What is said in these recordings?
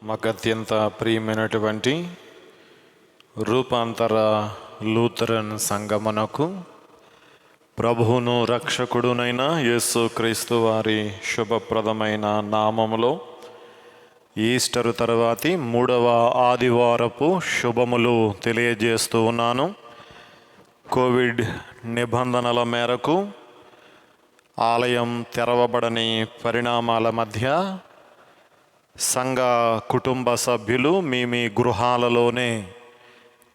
మాకు అత్యంత ప్రియమైనటువంటి రూపాంతర లూథరన్ సంగమనకు ప్రభువును రక్షకుడునైన యేసుక్రీస్తు వారి శుభప్రదమైన నామములో ఈస్టర్ తర్వాతి 3వ ఆదివారపు శుభములు తెలియజేస్తూ ఉన్నాను. కోవిడ్ నిబంధనల మేరకు ఆలయం తెరవబడని పరిణామాల మధ్య సంఘ కుటుంబ సభ్యులు మీ గృహాలలోనే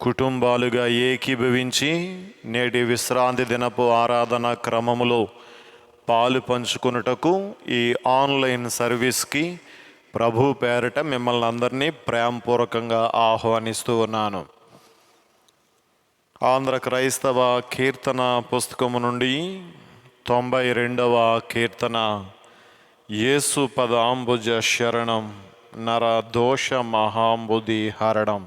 కుటుంబాలుగా ఏకీభవించి నేటి విశ్రాంతి దినపు ఆరాధన క్రమములో పాలు పంచుకున్నటకు ఈ ఆన్లైన్ సర్వీస్కి ప్రభు పేరిట మిమ్మల్ని అందరినీ ప్రేమపూర్వకంగా ఆహ్వానిస్తూ ఉన్నాను. ఆంధ్ర క్రైస్తవ కీర్తన పుస్తకము నుండి 92వ కీర్తన, యేసు పదాంబుజ శరణం నర దోష మహాంబుది హరణం.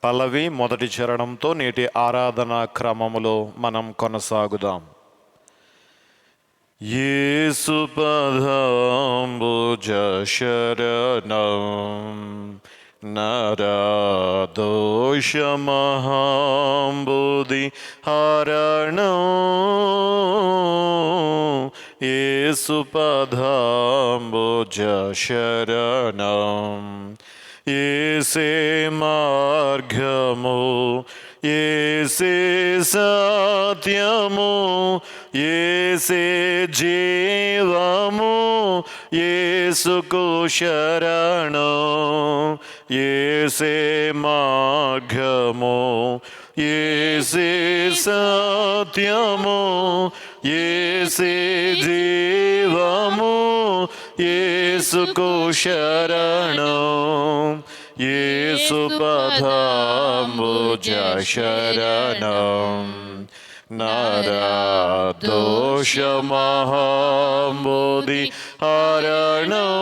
పల్లవి మొదటి చరణంతో నేటి ఆరాధన క్రమములో మనం కొనసాగుదాం. యేసు పదాంబుజ శరణం నర దోష మహాంబుది హరణం. యేసు పదాంబుజ శరణం. యేసే మార్గము, యేసే సత్యము, యేసే జీవము, యేసుకు శరణం. యేసే మార్గము, యేసే సత్యము, యేసే జీవము, యేసుకు శరణం. యేసు పదాంబుజ శరణం నర దోష మహాంబుది హరణం.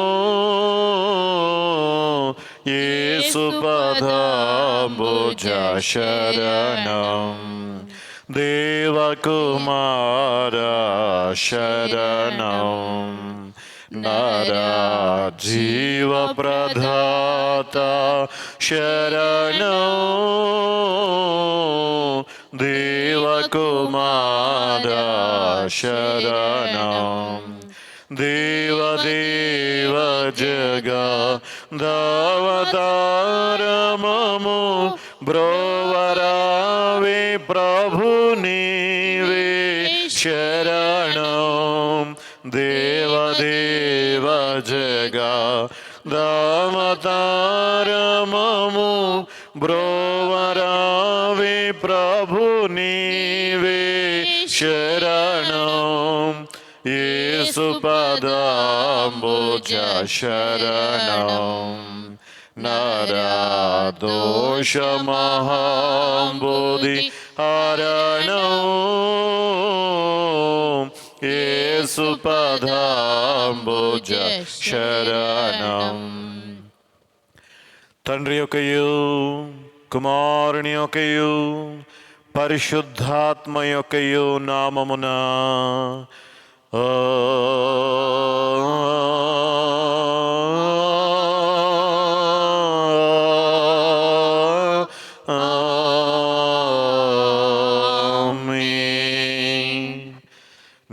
యేసు పదాంబుజ శరణం. దేవకుమార శరణం నర జీవ ప్రదాత శరణం. దేవకుమార శరణం. దేవదేవ జగదవతారమము బ్రోవరావే ప్రభు నీవే శరణం. దేవదేవ జగదవతారమము బ్రోవరావే ప్రభు నీవే శరణం. యేసు పదాంబుజ శరణం నర దోష మహాంబుది హరణం. యేసు పదాంబుజ శరణం. తండ్రి యొక్కయు కుమారుని యొక్కయు పరిశుద్ధాత్మ యొక్కయు నామమున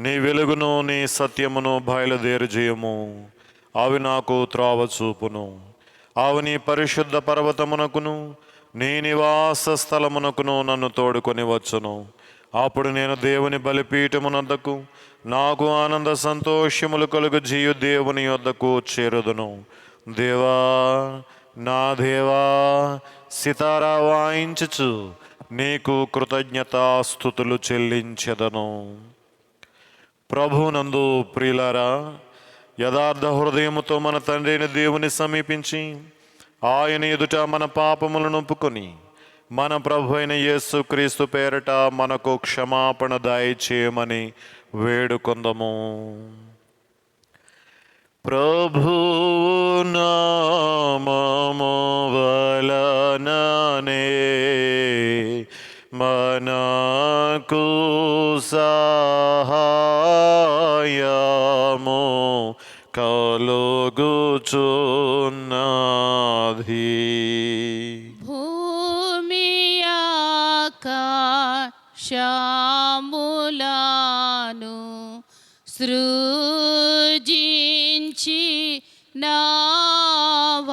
నీ వెలుగును నీ సత్యమును బయలుదేరజేయము. అవి నాకు త్రోవ చూపును. అవి నీ పరిశుద్ధ పర్వతమునకును నీ నివాస స్థలమునకును నన్ను తోడుకొని వచ్చును. అప్పుడు నేను దేవుని బలిపీఠమునొద్దకు నాకు ఆనంద సంతోషములు కలుగు జీయు దేవుని యొద్దకు చేరుదును. దేవా నా దేవా, సితారా వాయించుచు నీకు కృతజ్ఞతాస్తుతులు చెల్లించెదను. ప్రభునందు ప్రియులారా, యథార్థ హృదయముతో మన తండ్రిని దేవుని సమీపించి ఆయన ఎదుట మన పాపములను ఒప్పుకొని మన ప్రభు అయిన యేసుక్రీస్తు పేరట మనకు క్షమాపణ దయచేయమని వేడుకొందము. ప్రభువు నామము వలననే మనకు సహాయము కలుగుచున్నది. భూమి ఆకాశములను సృజించి నావాడు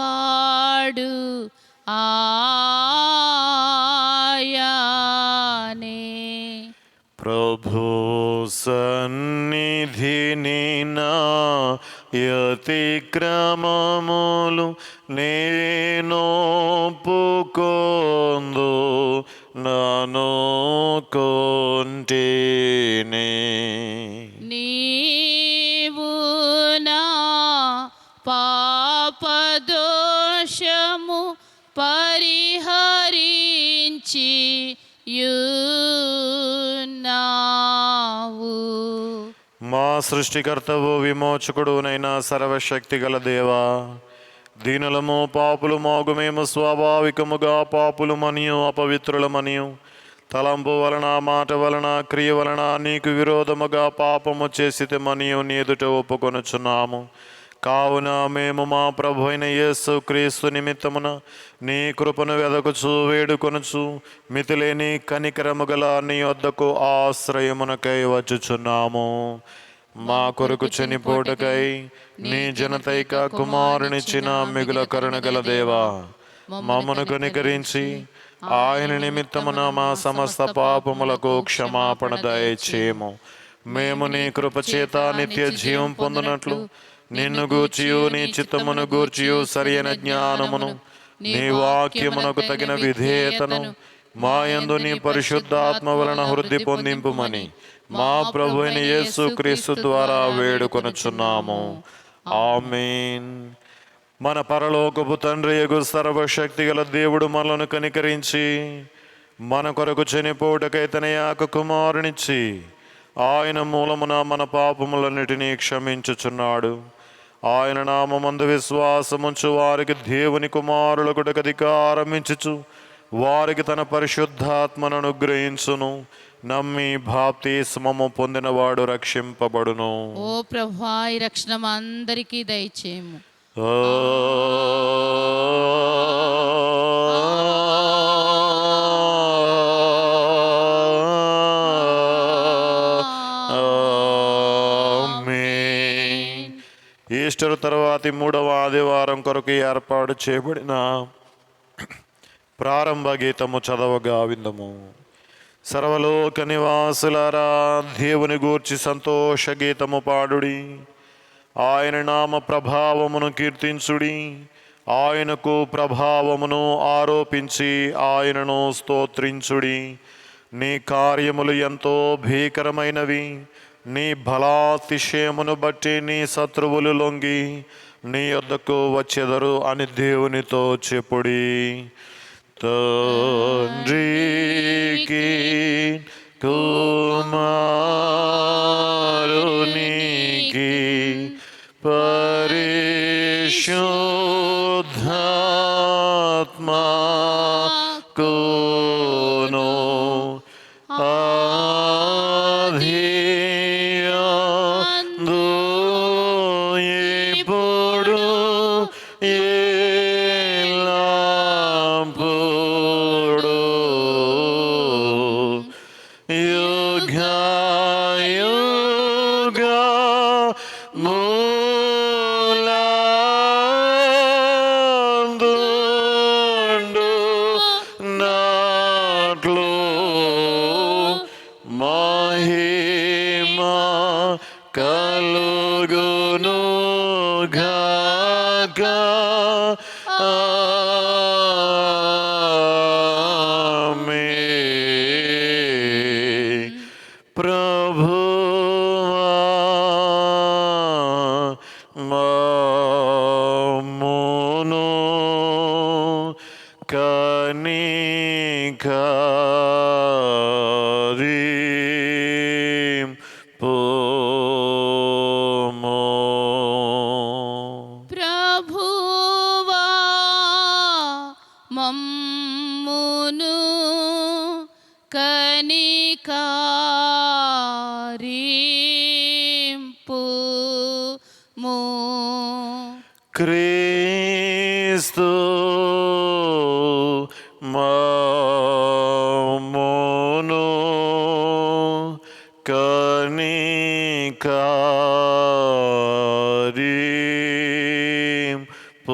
ఆయనే. ప్రభు సన్నిధిని నా యతిక్రమములు నేనొప్పుకొందు నను కొంటేనే. నీవు నా పాపదోషము పరిహరించి యున్నావు. మా సృష్టికర్తవు విమోచకుడునైన సర్వశక్తి గల దేవా, దీనులము పాపులు మాగు మేము స్వాభావికముగా పాపులు మనియు అపవిత్రులమనియు తలంపు వలన మాట వలన క్రియ వలన నీకు విరోధముగా పాపము చేసితే మనియు నీ ఎదుట ఒప్పుకొనుచున్నాము. కావున మేము మా ప్రభు అయిన యేసు క్రీస్తు నిమిత్తమున నీ కృపను వెదకుచు వేడుకొనుచు మితిలేని కనికరము గల నీ వద్దకు ఆశ్రయమునకై వచ్చుచున్నాము. మా కొరకు చనిపోటకై నీ జనతైక కుమారునిచ్చిన మిగుల కరుణ గల దేవా, మమ్మను కనికరించి ఆయన నిమిత్తమున మా సమస్త పాపములకు క్షమాపణ దయచేయము. మేము నీ కృపచేత నిత్య జీవం పొందినట్లు నిన్ను గూర్చియు నీ చిత్తమును గూర్చియు సరియైన జ్ఞానమును నీ వాక్యమునకు తగిన విధేయతను మా యందు నీ పరిశుద్ధాత్మ వలన వృద్ధి పొందింపుమని మా ప్రభు అయిన యేసు క్రీస్తు ద్వారా వేడుకొనుచున్నాము. ఆమేన్. మన పరలోకపు తండ్రి యగు సర్వశక్తి గల దేవుడు మనలను కనికరించి మన కొరకు చనిపోవుటకై తన ఏక కుమారునిచ్చి ఆయన మూలమున మన పాపములన్నిటినీ క్షమించుచున్నాడు. ఆయన నామమందు విశ్వాసముంచు వారికి దేవుని కుమారులకుటకు అధికారమించుచు వారికి తన పరిశుద్ధాత్మను అనుగ్రహించును. నమ్మి బాప్తిస్మము పొందినవాడు రక్షింపబడును. ఓ ప్రభువా, ఈ రక్షణ మా అందరికీ దయచేయము. ఈస్టర్ తర్వాతి 3వ ఆదివారం కొరకు ఏర్పాటు చేయబడిన ప్రారంభ గీతము చదవగా విందము. సర్వలోక నివాసులారా, దేవుని గూర్చి సంతోష గీతము పాడుడి. ఆయన నామ ప్రభావమును కీర్తించుడి. ఆయనకు ప్రభావమును ఆరోపించి ఆయనను స్తోత్రించుడి. నీ కార్యములు ఎంతో భీకరమైనవి. నీ బలాతిశయమును బట్టి నీ శత్రువులు లొంగి నీ యొద్దకు వచ్చెదరు అని దేవునితో చెప్పుడి. తండ్రికి కుమారునికి పరిశుద్ధాత్మకును ఆదియందు ఇప్పుడు ఎల్లప్పుడు యుగయుగములందు నాట్లు మహిమ కలుగును గాక. ఆమేన్. ప్రభువా మమ్మును కనికరింపుము. ప్రభువా మమ్మును కనికరింపుము. క్రీస్తు మమ్మును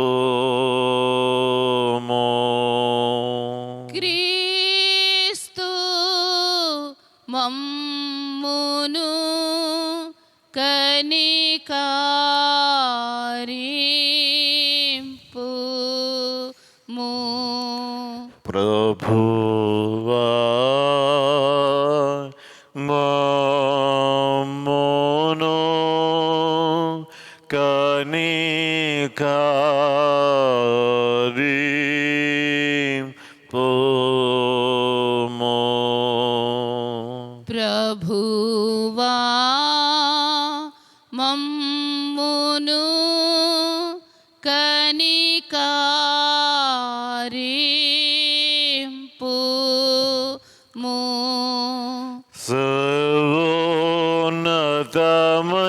కనికరింపుము. క్రీస్తు మమ్మును కనికరింపుము. ప్రభువా మమ్మును కనికరింపుము. ప్రభువా మమ్మును కనికరింపుము.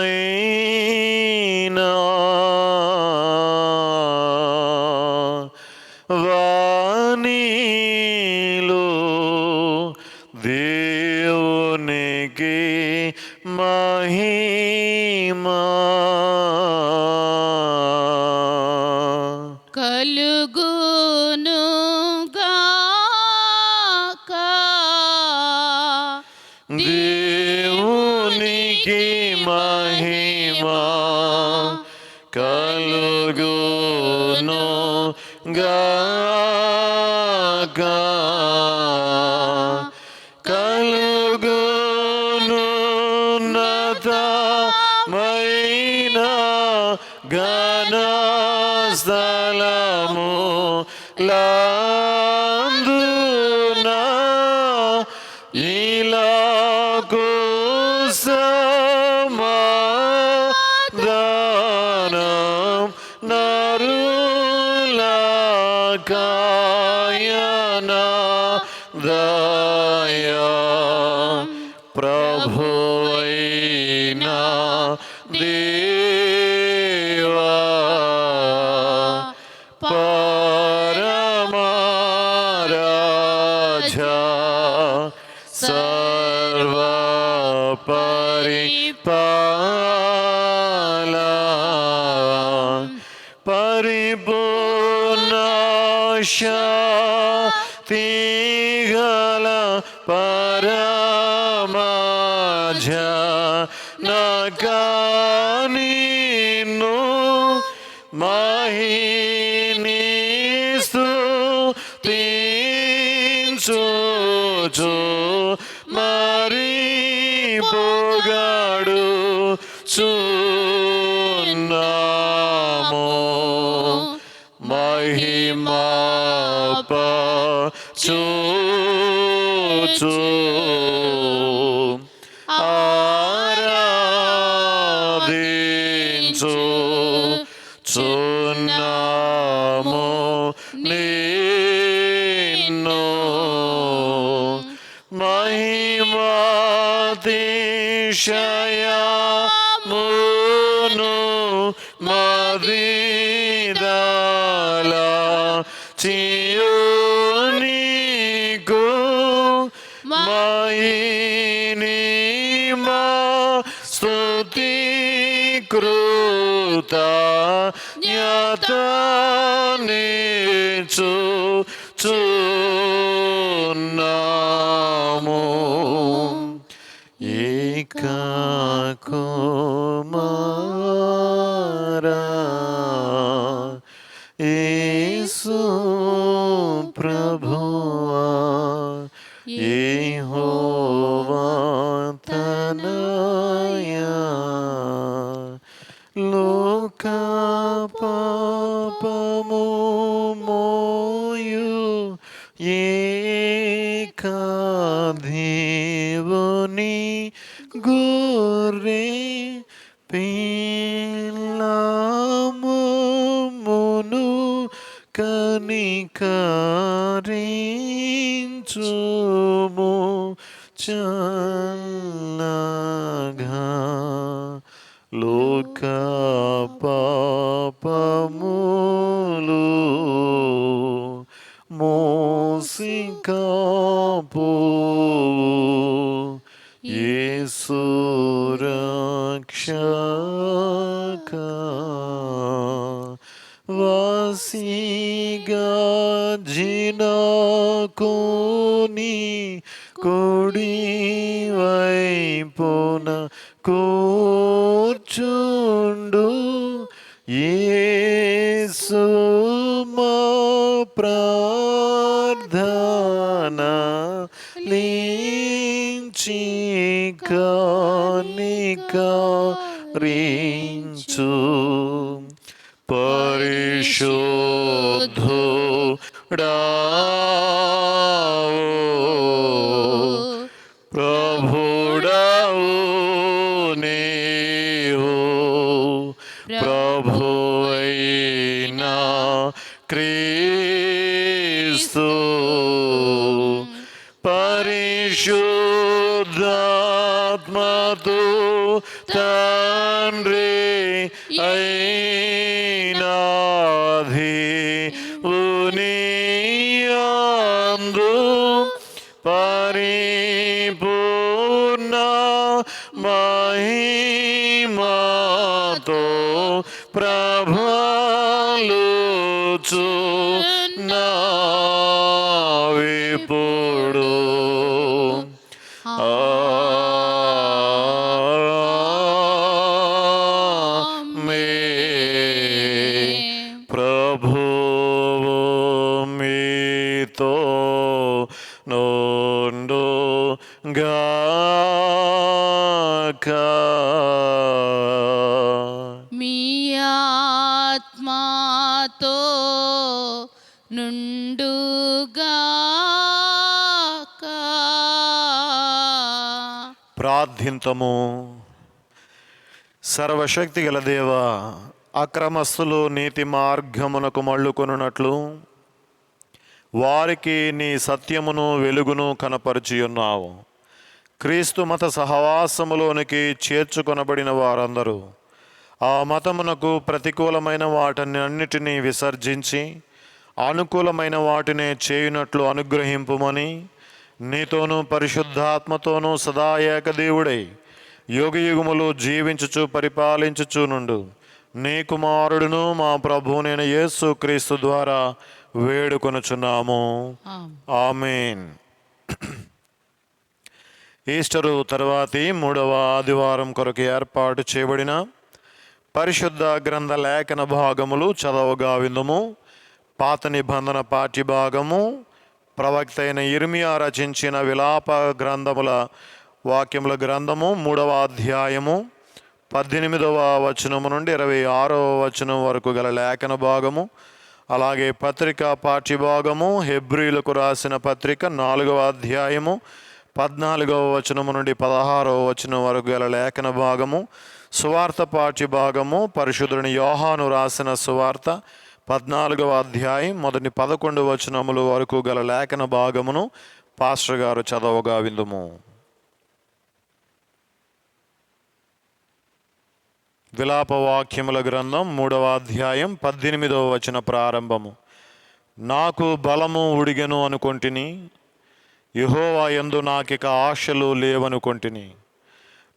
సర్వోన్నతమైన వాణిలో దేవునికి మహిమా కలుగును గాక. దేవునికి మహిమా కలుగును గాక. కలుగును ఉన్నతమైన ఘన స్థలము లాందున ఇలాగు సమాధానం నరులకాయన దయా ప్రభువైన దేవా పరమరాజా సర్వపరిపాల పరిపూర్ణ శక్తిగల పరమజనకనిన్ను మహినిస్తు తీర్చుచు మరి పొగడు చున్నాము. మహిమపరచుచు ఆరాధించుచున్నాము నిన్ను. మహిమాతిశయమును మదిదల చియునికు మహినిమా స్తుతి కృతజ్ఞతనిచ్చుచున్నాము. ఏకా కుమారా యేసు ప్రభువా యెహోవా తనయా లోక పాపము మోయు ఏకా దేవుని గొర్రె పిల్లమును కనికరించుము చల్లగా. లోక పాపములు జినకుని కుడి వైపున కూర్చుండు యేసు మా ప్రార్థన లించి కనికరించు పరిశుద్ధుడా ప్రభుడవు నీవు ప్రభువైనా క్రీస్తు పరిశుద్ధాత్మతో తండ్రి అయినాధి ఉనియందు పరిపూర్ణ మహిమతో ప్రభలుచు నావిప్పుడు ప్రభువు మీతో నుండు గాక మీ ఆత్మాతో నుండుగాక. ప్రార్థింతము. సర్వశక్తి గల దేవా, అక్రమస్తులు నీతి మార్గమునకు మళ్ళుకొనున్నట్లు వారికి నీ సత్యమును వెలుగును కనపరిచియున్నావు. క్రీస్తు మత సహవాసములోనికి చేర్చుకొనబడిన వారందరూ ఆ మతమునకు ప్రతికూలమైన వాటన్నిటినీ విసర్జించి అనుకూలమైన వాటినే చేయునట్లు అనుగ్రహింపుమని నీతోనూ పరిశుద్ధాత్మతోనూ సదా ఏకదేవుడై యుగయుగములు జీవించుచు పరిపాలించుచు నుండు నీ కుమారుడును మా ప్రభువునైన యేసు క్రీస్తు ద్వారా వేడుకొనుచున్నాము. ఆమేన్. ఈస్టరు తర్వాతి 3వ ఆదివారం కొరకు ఏర్పాటు చేయబడిన పరిశుద్ధ గ్రంథ లేఖన భాగములు చదవగా విందుము. పాత నిబంధన పాఠ్యభాగము ప్రవక్త అయిన ఇర్మియా రచించిన విలాప గ్రంథముల వాక్యముల గ్రంథము 3వ అధ్యాయము 18వ వచనము నుండి 26వ వచనం వరకు గల లేఖన భాగము, అలాగే పత్రిక పాఠ్యభాగము హెబ్రీలకు రాసిన పత్రిక 4వ అధ్యాయము 14వ వచనము నుండి 16వ వచనం వరకు గల లేఖన భాగము, సువార్త పాఠ్యభాగము పరిశుద్ధుని యోహాను రాసిన సువార్త 14వ అధ్యాయం మొదటి 11 వచనముల వరకు గల లేఖన భాగమును పాస్టర్ గారు చదవగా విందుము. విలాప వాక్యముల గ్రంథం 3వ అధ్యాయం 18వ వచన ప్రారంభము. నాకు బలము ఉడిగెను అనుకొంటిని, యెహోవా యందు నాకిక ఆశలు లేవనుకొంటిని.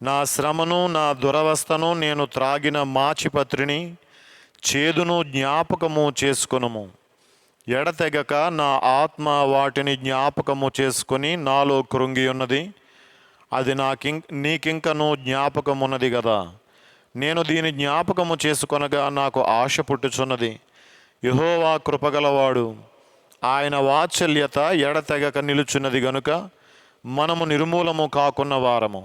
నా శ్రమను నా దురవస్థను నేను త్రాగిన మాచిపత్రిని చేదును జ్ఞాపకము చేసుకొనుము. ఎడతెగక నా ఆత్మ వాటిని జ్ఞాపకము చేసుకొని నాలో కృంగి ఉన్నది. అది నీకింకను జ్ఞాపకమున్నది కదా. నేను దీని జ్ఞాపకము చేసుకొనగా నాకు ఆశ పుట్టుచున్నది. యెహోవా కృపగలవాడు, ఆయన వాత్సల్యత ఎడతెగక నిలుచున్నది గనుక మనము నిర్మూలము కాకున్న వారము.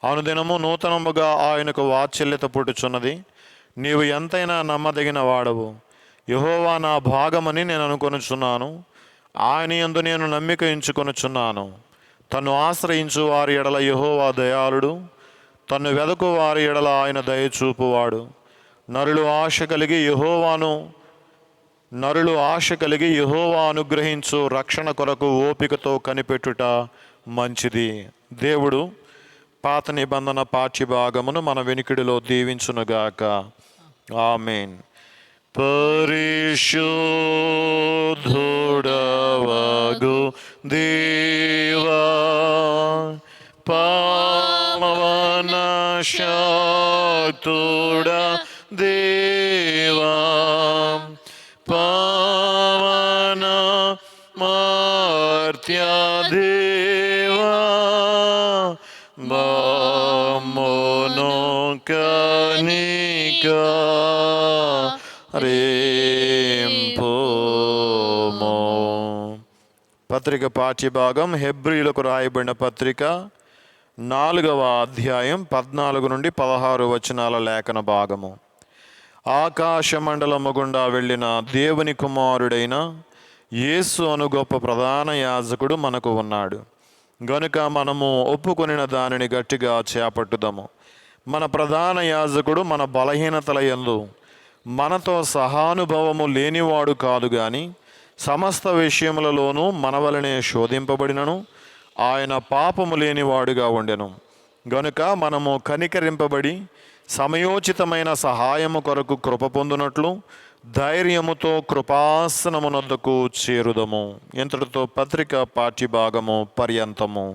అనుదినము నూతనముగా ఆయనకు వాత్సల్యత పుట్టుచున్నది. నీవు ఎంతైనా నమ్మదగిన వాడవు. యెహోవా నా భాగమని నేను అనుకొనుచున్నాను. ఆయన యందు నేను నమ్మిక ఉంచుకొనుచున్నాను. తన్ను ఆశ్రయించు వారి ఎడల యెహోవా దయాళుడు, తన్ను వెదకు వారి ఎడల ఆయన దయచూపువాడు. నరులు ఆశ కలిగి యెహోవా అనుగ్రహించు రక్షణ కొరకు ఓపికతో కనిపెట్టుట మంచిది. దేవుడు పాత నిబంధన పాఠ్యభాగమును మన వెనుకిడిలో దీవించునుగాక. ఆమేన్. పరిశుద్ధుడవగు దేవా, పావన శక్తుడా దేవా, పావన సత్యదేవా మమ్మును కనికరింపుము. పత్రిక పాఠ్యభాగం హెబ్రీలకు రాయబడిన పత్రిక 4వ అధ్యాయం 14 నుండి 16 వచనాల లేఖన భాగము. ఆకాశ మండలము గుండా వెళ్ళిన దేవుని కుమారుడైన యేసు అను గొప్ప ప్రధాన యాజకుడు మనకు ఉన్నాడు గనుక మనము ఒప్పుకొనిన దానిని గట్టిగా చేపట్టుదాము. మన ప్రధాన యాజకుడు మన బలహీనతల యందు మనతో సహానుభవము లేనివాడు కాదు గాని సమస్త విషయములలోనూ మన వలనే శోధింపబడినను ఆయన పాపము లేనివాడుగా ఉండెను గనుక మనము కనికరింపబడి సమయోచితమైన సహాయము కొరకు కృప పొందునట్లు ధైర్యముతో కృపాసనమునొద్దకు చేరుదము. ఇంతటితో పత్రిక పాఠ్యభాగము పర్యంతము.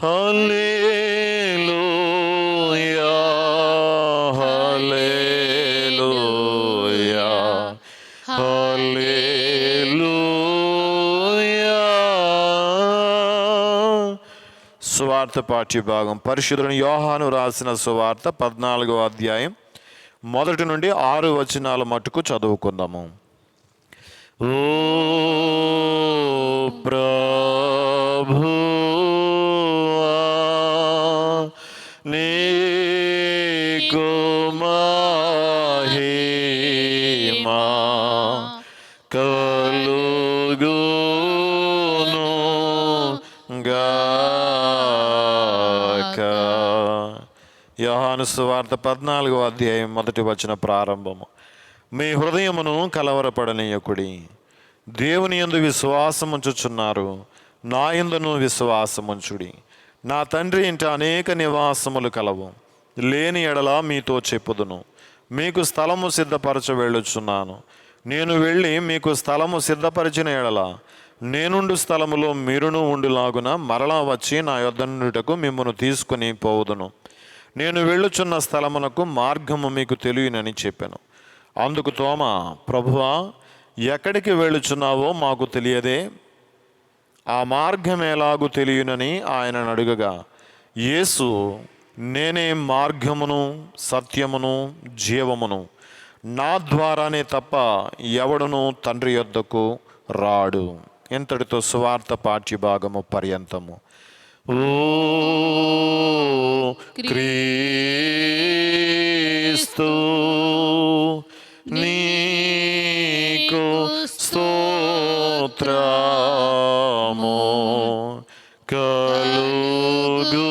హల్లెలూయా హల్లెలూయా హల్లెలూయా. సువార్త పాఠ్యభాగం. పరిశుద్ధుని యోహాను రాసిన సువార్త 14వ అధ్యాయం 1 నుండి 6 వచనాల మట్టుకు చదువుకుందాము. ఓ ప్రభువా నీకు మహిమా కలుగును గాక. యోహాను సువార్త 14వ అధ్యాయం 1 వచన ప్రారంభము. మీ హృదయమును కలవరపడనీయకుడి, దేవుని యందు విశ్వాసముంచుచున్నారు, నా యందును విశ్వాసముంచుడి. నా తండ్రి ఇంట అనేక నివాసములు కలవు, లేని ఎడల మీతో చెప్పుదును. మీకు స్థలము సిద్ధపరచ వెళ్ళుచున్నాను. నేను వెళ్ళి మీకు స్థలము సిద్ధపరిచిన ఎడల నేనుండు స్థలములో మీరును ఉండులాగున మరలా వచ్చి నా యొద్ద నుండుటకు మిమ్మును తీసుకుని పోవుదును. నేను వెళ్ళుచున్న స్థలమునకు మార్గము మీకు తెలియనని చెప్పాను. అందుకు తోమా, ప్రభువా, ఎక్కడికి వెళ్ళుచున్నావో మాకు తెలియదే, ఆ మార్గం ఎలాగూ తెలియనని ఆయనను అడుగగా, యేసు, నేనే మార్గమును సత్యమును జీవమును, నా ద్వారానే తప్ప ఎవడును తండ్రి యొద్దకు రాడు. ఇంతటితో సువార్త పాఠ్యభాగము పర్యంతము. ఓ క్రీస్తు నీకు స్తోత్రము కలుగును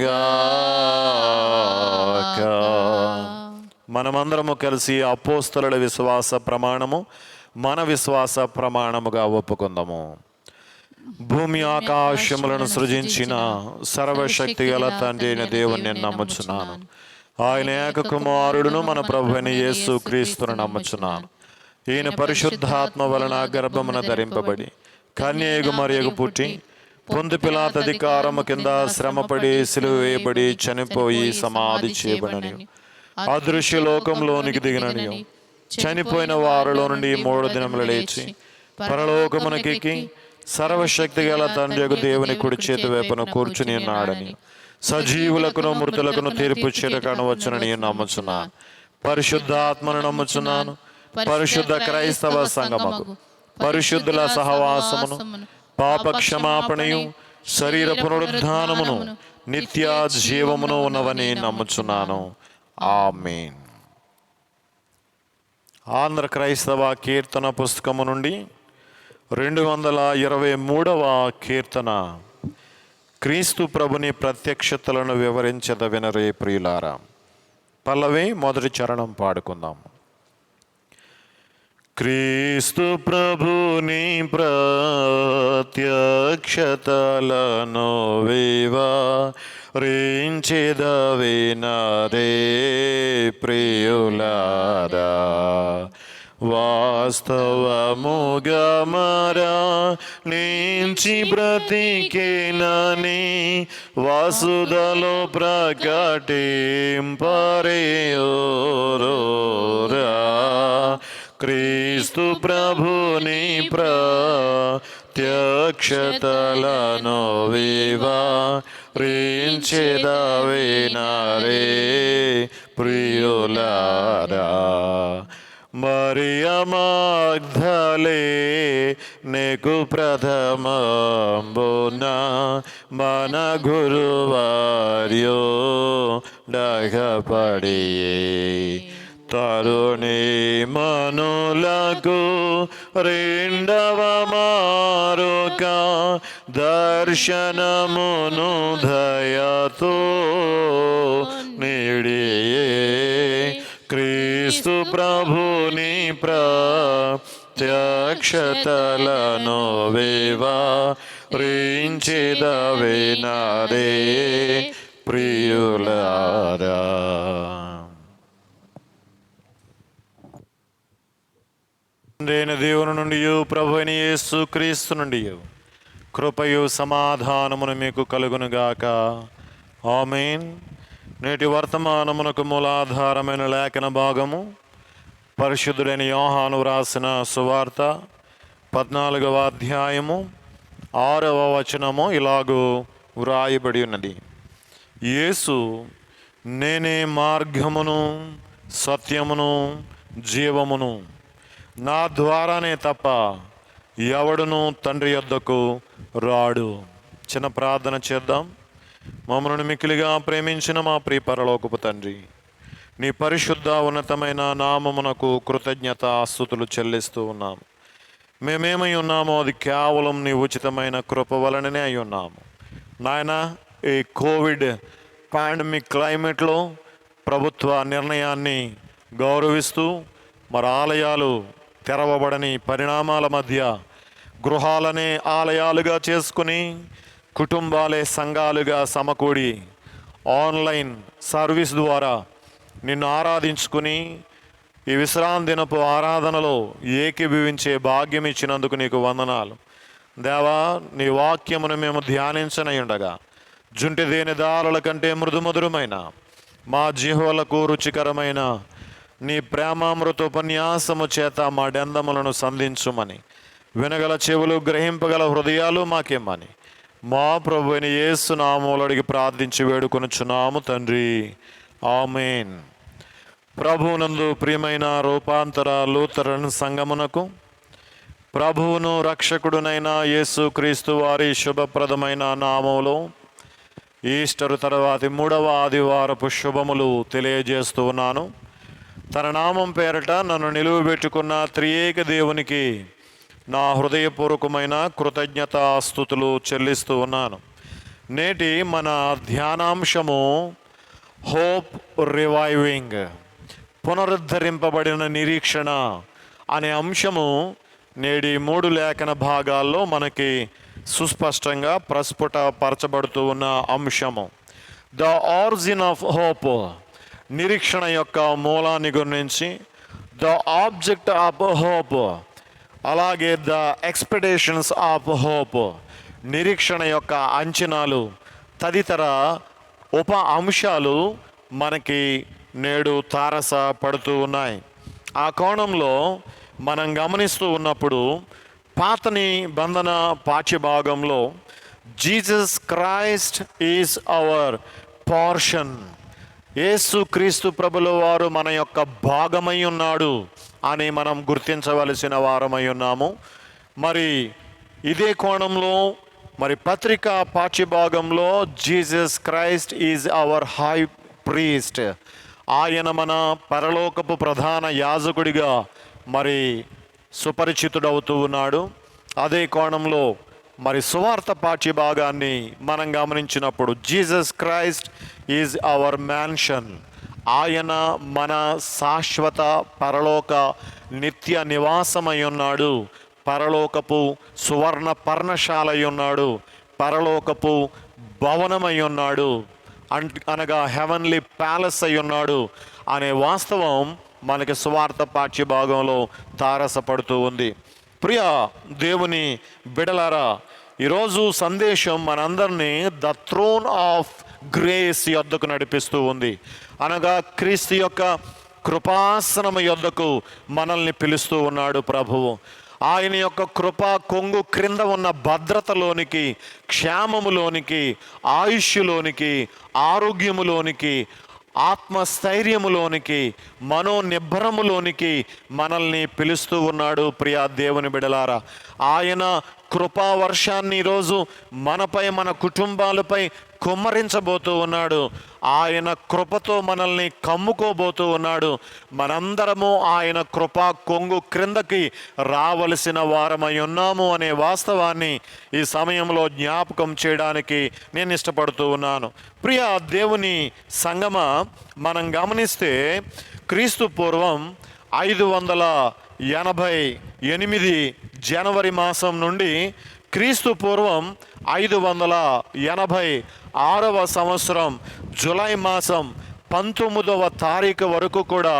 గాక. మనమందరము కలిసి అపోస్తలుల విశ్వాస ప్రమాణము మన విశ్వాస ప్రమాణముగా ఒప్పుకుందాము. భూమి ఆకాశములను సృజించిన సర్వశక్తి గల తండ్రి అయిన దేవుని నేను నమ్ముచున్నాను. ఆయన ఏక కుమారుడును మన ప్రభువైన యేసు క్రీస్తును నమ్ముచున్నాను. ఈయన పరిశుద్ధాత్మ వలన గర్భమున ధరింపబడి కన్యకు మరియకు పుట్టి పొంది పిలాతు అధికారము కింద శ్రమపడి సిలువ వేయబడి చనిపోయి సమాధి చేయబడని అదృశ్య లోకంలోనికి దిగినని చనిపోయిన వారిలో నుండి 3 దినములు లేచి పరలోకమునకెక్కి సర్వశక్తి గల తండ్రి దేవుని కుడి చేతి వైపున కూర్చుని ఉన్నాడని సజీవులకును మృతులకును తీర్పు చేటకను వచ్చునని నమ్ముచున్నాను. పరిశుద్ధాత్మను నమ్ముచున్నాను. పరిశుద్ధ క్రైస్తవ సంఘముకు పరిశుద్ధుల సహవాసమును పాప క్షమాపణయు శరీర పునరుద్ధానమును నిత్య జీవమును ఉన్నవని నమ్ముచున్నాను. ఆమేన్. ఆంధ్ర క్రైస్తవ కీర్తన పుస్తకము నుండి 223వ కీర్తన. క్రీస్తు ప్రభుని ప్రత్యక్షతలను వివరించద వినరే ప్రియులారా. పల్లవి మొదటి చరణం పాడుకుందాం. క్రీస్తు ప్రభుని ప్రత్యక్షతలను వివరించెద వినరే ప్రియులారా. వాస్తవముగా మరణించి బ్రతికేనని వసుధలో ప్రకటింపరేయోరా. క్రీస్తు ప్రభు ప్రభుని ప్రత్యక్షతలను వివరించెదవినారే ప్రియులారా. మరియ మగ్దలే నీకు ప్రథమంబున మన గురువార్యో డగపడియే తరుణి మనులకు రెండవ మారుక దర్శనమును దయతో నీడియే క్రీస్తు ప్రభుని ప్రత్యక్షతలను వివరించెదవినారే ప్రియులారా. తండ్రైన దేవుని నుండి ప్రభు అయిన యేసు క్రీస్తు నుండి కృపయు సమాధానమును మీకు కలుగునుగాక. ఆమేన్. నేటి వర్తమానమునకు మూలాధారమైన లేఖన భాగము పరిశుద్ధుడైన యోహాను వ్రాసిన సువార్త 14వ అధ్యాయము 6వ వచనము ఇలాగూ వ్రాయబడి ఉన్నది. యేసు నేనే మార్గమును సత్యమును జీవమును, నా ద్వారానే తప్ప ఎవడును తండ్రి యొద్దకు రాడు. చిన్న ప్రార్థన చేద్దాం. మమ్మల్ని మిక్కిలిగా ప్రేమించిన మా ప్రియ పరలోకపు తండ్రి, నీ పరిశుద్ధ ఉన్నతమైన నామమునకు కృతజ్ఞత స్తుతులు చెల్లిస్తూ ఉన్నాము. మేమేమై ఉన్నామో అది కేవలం నీ ఉచితమైన కృప వలననే అయి ఉన్నాము నాయన. ఈ కోవిడ్ పాండమిక్ క్లైమేట్లో ప్రభుత్వ నిర్ణయాన్ని గౌరవిస్తూ మరి ఆలయాలు తెరవబడని పరిణామాల మధ్య గృహాలనే ఆలయాలుగా చేసుకుని కుటుంబాలే సంఘాలుగా సమకూడి ఆన్లైన్ సర్వీస్ ద్వారా నిన్ను ఆరాధించుకుని ఈ విశ్రాంతి దినపు ఆరాధనలో ఏకీభవించే భాగ్యం ఇచ్చినందుకు నీకు వందనాలు దేవా. నీ వాక్యమును మేము ధ్యానించనై ఉండగా జుంటి దేని దారుల కంటే మృదుమధురమైన మా జిహ్వలకు రుచికరమైన నీ ప్రేమామృతోపన్యాసము చేత మా డెందములను సంధించుమని, వినగల చెవులు గ్రహింపగల హృదయాలు మాకేమని మా ప్రభు అయిన యేసు నామములో అడిగి ప్రార్థించి వేడుకొనుచున్నాము తండ్రి. ఆమేన్. ప్రభువునందు ప్రియమైన రూపాంతర లూథరన్ సంఘమునకు ప్రభువును రక్షకుడునైన యేసు క్రీస్తు వారి శుభప్రదమైన నామములో ఈస్టర్ తర్వాతి 3వ ఆదివారపు శుభములు తెలియజేస్తూ ఉన్నాను. తన నామం పేరట నన్ను నిలువబెట్టుకున్న త్రియేక దేవునికి నా హృదయపూర్వకమైన కృతజ్ఞతాస్తుతులు చెల్లిస్తూ ఉన్నాను. నేటి మన ధ్యానాంశము హోప్ రివైవింగ్, పునరుద్ధరింపబడిన నిరీక్షణ అనే అంశము నేటి 3 లేఖన భాగాల్లో మనకి సుస్పష్టంగా ప్రస్ఫుటపరచబడుతూ ఉన్న అంశము. ద ఆరిజిన్ ఆఫ్ హోప్, నిరీక్షణ యొక్క మూలాన్ని గురించి, ద ఆబ్జెక్ట్ ఆఫ్ హోప్, అలాగే ద ఎక్స్పెక్టేషన్స్ ఆఫ్ హోప్, నిరీక్షణ యొక్క అంచనాలు తదితర ఉప అంశాలు మనకి నేడు తారసపడుతూ ఉన్నాయి. ఆ కోణంలో మనం గమనిస్తూ ఉన్నప్పుడు పాత నిబంధన పాఠ్యభాగంలో Jesus Christ is our portion, యేసు క్రీస్తు ప్రభుల వారు మన యొక్క భాగమై ఉన్నాడు అని మనం గుర్తించవలసిన వారమై ఉన్నాము. మరి ఇదే కోణంలో మరి పత్రిక పాఠ్యభాగంలో Jesus Christ is our high priest, ఆయన మన పరలోకపు ప్రధాన యాజకుడిగా మరి సుపరిచితుడవుతూ ఉన్నాడు. అదే కోణంలో మరి సువార్త పాఠ్యభాగాన్ని మనం గమనించినప్పుడు Jesus Christ is hour mansion, ఆయన మన శాశ్వత పరలోక నిత్య నివాసమై ఉన్నాడు, పరలోకపు సువర్ణ పర్ణశాల అయి ఉన్నాడు, పరలోకపు భవనమై ఉన్నాడు, అనగా హెవెన్లీ ప్యాలెస్ అయి ఉన్నాడు అనే వాస్తవం మనకి సువార్త పాఠ్యభాగంలో తారసపడుతూ ఉంది. ప్రియ దేవుని బిడలారా, ఈరోజు సందేశం మనందరినీ ద థ్రోన్ ఆఫ్ గ్రేస్ యొద్దకు నడిపిస్తూ ఉంది. అనగా క్రీస్తు యొక్క కృపాసనము యొద్దకు మనల్ని పిలుస్తూ ఉన్నాడు ప్రభువు. ఆయన యొక్క కృపా కొంగు క్రింద ఉన్న భద్రతలోనికి, క్షేమములోనికి, ఆయుష్యులోనికి, ఆరోగ్యములోనికి, ఆత్మస్థైర్యములోనికి, మనోనిబ్బరములోనికి మనల్ని పిలుస్తూ ఉన్నాడు. ప్రియా దేవుని బిడలారా, ఆయన కృపావర్షాన్ని ఈరోజు మనపై, మన కుటుంబాలపై కుమ్మరించబోతూ ఉన్నాడు. ఆయన కృపతో మనల్ని కమ్ముకోబోతూ ఉన్నాడు. మనందరము ఆయన కృపా కొంగు క్రిందకి రావలసిన వారమై ఉన్నాము అనే వాస్తవాన్ని ఈ సమయంలో జ్ఞాపకం చేయడానికి నేను ఇష్టపడుతూ ఉన్నాను. ప్రియ దేవుని సంగమా, మనం గమనిస్తే క్రీస్తు పూర్వం 588 జనవరి మాసం నుండి క్రీస్తు పూర్వం 586వ సంవత్సరం జూలై మాసం 19వ తారీఖు వరకు కూడా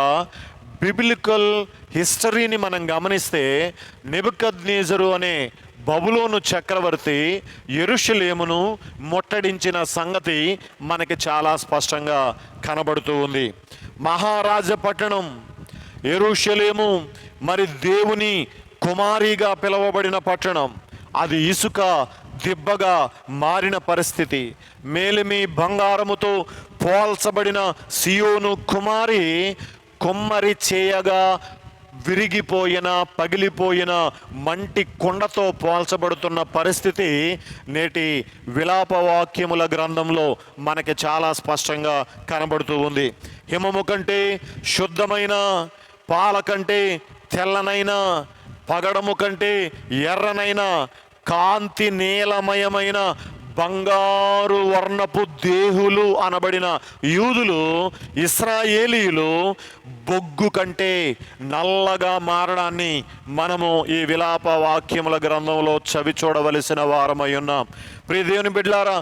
బిబ్లికల్ హిస్టరీని మనం గమనిస్తే నెబుకద్నెజరు అనే బబులోను చక్రవర్తి యెరూషలేమును ముట్టడించిన సంగతి మనకి చాలా స్పష్టంగా కనబడుతూ ఉంది. మహారాజ పట్టణం యెరూషలేము మరి దేవుని కుమారిగా పిలువబడిన పట్టణం, అది ఇసుక దిబ్బగా మారిన పరిస్థితి. మేలిమి బంగారముతో పోల్చబడిన సియోను కుమారి కుమ్మరి చేయగా విరిగిపోయిన, పగిలిపోయిన మంటి కుండతో పోల్చబడుతున్న పరిస్థితి నేటి విలాపవాక్యముల గ్రంథంలో మనకి చాలా స్పష్టంగా కనబడుతూ ఉంది. హిమము కంటే శుద్ధమైన, పాల కంటే తెల్లనైన, పగడము కంటే ఎర్రనైన, కాంతి నీలమయమైన బంగారు వర్ణపు దేహులు అనబడిన యూదులు, ఇశ్రాయేలీయులు బొగ్గు కంటే నల్లగా మారడాన్ని మనము ఈ విలాప వాక్యముల గ్రంథంలో చవి చూడవలసిన వారమై ఉన్నాం. ప్రియ దేవుని బిడ్డలారా,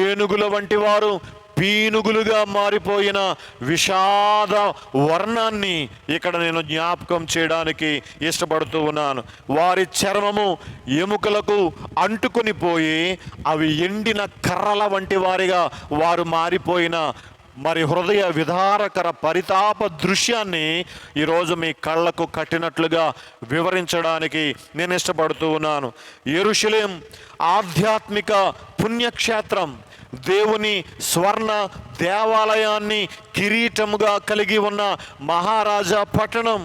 ఏనుగుల వంటి వారు పీనుగులుగా మారిపోయిన విషాద వర్ణాన్ని ఇక్కడ నేను జ్ఞాపకం చేయడానికి ఇష్టపడుతూ ఉన్నాను. వారి చర్మము ఎముకలకు అంటుకొని పోయి అవి ఎండిన కర్రల వంటి వారిగా వారు మారిపోయిన మరి హృదయ విదారకర పరితాప దృశ్యాన్ని ఈరోజు మీ కళ్ళకు కట్టినట్లుగా వివరించడానికి నేను ఇష్టపడుతూ ఉన్నాను. యెరూషలేం ఆధ్యాత్మిక పుణ్యక్షేత్రం, దేవుని స్వర్ణ దేవాలయాన్ని కిరీటముగా కలిగి ఉన్న మహారాజా పట్టణం.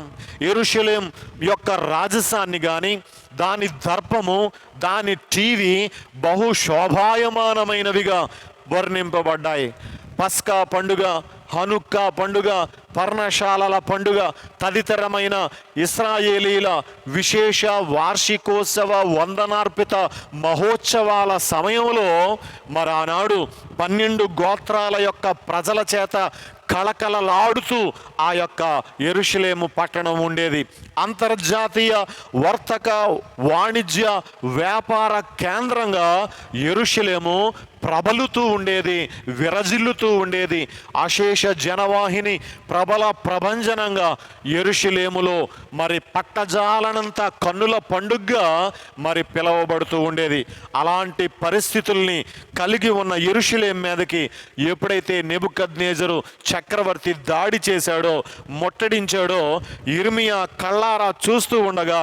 యెరూషలేం యొక్క రాజసాన్ని కానీ, దాని దర్పము, దాని టీవీ బహు శోభాయమానమైనవిగా వర్ణింపబడ్డాయి. పస్కా పండుగ, హనుక్కా పండుగ, పర్ణశాలల పండుగ తదితరమైన ఇశ్రాయేలీల విశేష వార్షికోత్సవ వందనార్పిత మహోత్సవాల సమయంలో మరి ఆనాడు 12 గోత్రాల యొక్క ప్రజల చేత కళకళలాడుతూ ఆ యొక్క యెరూషలేము పట్టణం ఉండేది. అంతర్జాతీయ వర్తక, వాణిజ్య, వ్యాపార కేంద్రంగా యెరూషలేము ప్రబలుతూ ఉండేది, విరజిల్లుతూ ఉండేది. అశేష జనవాహిని ప్రబల ప్రభంజనంగా యెరూషలేములో మరి పట్టజాలనంత కన్నుల పండుగగా మరి పిలువబడుతూ ఉండేది. అలాంటి పరిస్థితుల్ని కలిగి ఉన్న యెరూషలేం మీదకి ఎప్పుడైతే నెబుకద్నెజరు చక్రవర్తి దాడి చేశాడో, ముట్టడించాడో, ఇర్మియా కళ్ళారా చూస్తూ ఉండగా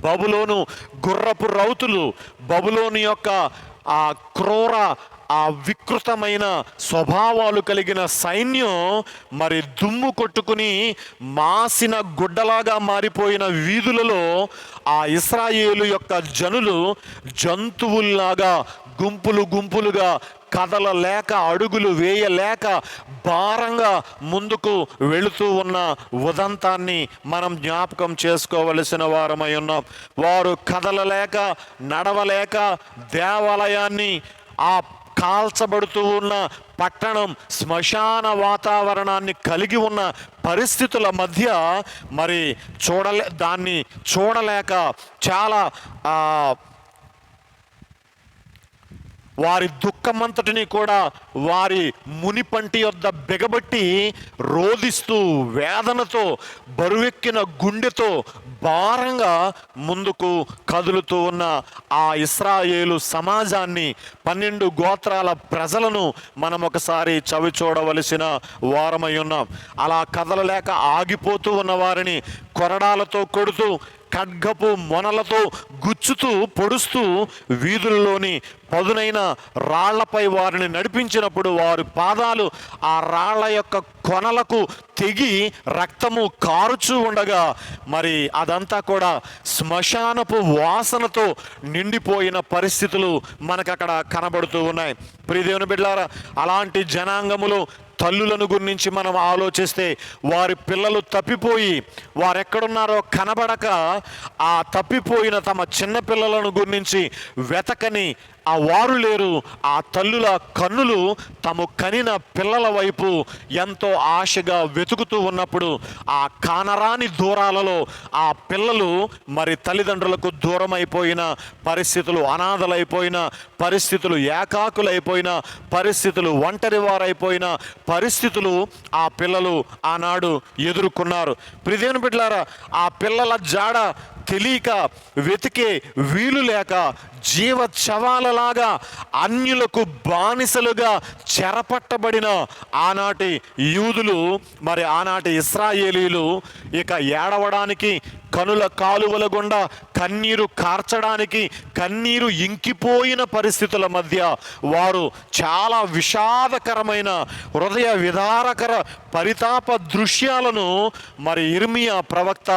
బబులోను గుర్రపు రౌతులు, బబులోను యొక్క ఆ క్రూర, ఆ వికృతమైన స్వభావాలు కలిగిన సైన్యం మరి దుమ్ము కొట్టుకుని మాసిన గుడ్డలాగా మారిపోయిన వీధులలో ఆ ఇశ్రాయేలు యొక్క జనులు జంతువుల్లాగా గుంపులు గుంపులుగా కదలలేక, అడుగులు వేయలేక భారంగా ముందుకు వెళుతూ ఉన్న ఉదంతాన్ని మనం జ్ఞాపకం చేసుకోవలసిన వారమై ఉన్నాం. వారు కదలలేక, నడవలేక దేవాలయాన్ని, ఆ కాల్చబడుతూ ఉన్న పట్టణం శ్మశాన వాతావరణాన్ని కలిగి ఉన్న పరిస్థితుల మధ్య మరి దాన్ని చూడలేక చాలా వారి దుఃఖమంతటిని కూడా వారి మునిపంటి యొద్ద బిగబట్టి రోదిస్తూ, వేదనతో, బరువెక్కిన గుండెతో భారంగా ముందుకు కదులుతూ ఉన్న ఆ ఇశ్రాయేలు సమాజాన్ని, 12 గోత్రాల ప్రజలను మనం ఒకసారి చవి చూడవలసిన వారమై ఉన్నాం. అలా కదలలేక ఆగిపోతూ ఉన్న వారిని కొరడాలతో కొడుతూ, ఖడ్గపు మొనలతో గుచ్చుతూ, పొడుస్తూ వీధుల్లోని పదునైన రాళ్లపై వారిని నడిపించినప్పుడు వారి పాదాలు ఆ రాళ్ల యొక్క కొనలకు తెగి రక్తము కారుచూ ఉండగా, మరి అదంతా కూడా శ్మశానపు వాసనతో నిండిపోయిన పరిస్థితులు మనకు అక్కడ కనబడుతూ ఉన్నాయి. ప్రియదేవుని బిడ్డలారా, అలాంటి జనాంగములు తల్లులను గురించి మనం ఆలోచిస్తే, వారి పిల్లలు తప్పిపోయి వారెక్కడున్నారో కనబడక ఆ తప్పిపోయిన తమ చిన్న పిల్లలను గురించి వెతకని ఆ వారు లేరు. ఆ తల్లుల కన్నులు తాము కనిన పిల్లల వైపు ఎంతో ఆశగా వెతుకుతూ ఉన్నప్పుడు, ఆ కానరాని దూరాలలో ఆ పిల్లలు మరి తల్లిదండ్రులకు దూరమైపోయిన పరిస్థితులు, అనాథలైపోయిన పరిస్థితులు, ఏకాకులైపోయిన పరిస్థితులు, ఒంటరి వారైపోయిన పరిస్థితులు ఆ పిల్లలు ఆనాడు ఎదుర్కొన్నారు. ప్రియదేవుని బిడ్డలారా, ఆ పిల్లల జాడ తెలియక, వెతికే వీలు లేక, జీవచ్చవాలలాగా అన్యులకు బానిసలుగా చెరపట్టబడిన ఆనాటి యూదులు, మరి ఆనాటి ఇశ్రాయేలీలు ఇక ఏడవడానికి, కనుల కాలువల గుండా కన్నీరు కార్చడానికి, కన్నీరు ఇంకిపోయిన పరిస్థితుల మధ్య వారు చాలా విషాదకరమైన, హృదయ విదారకర పరితాప దృశ్యాలను మరి ఇర్మియా ప్రవక్త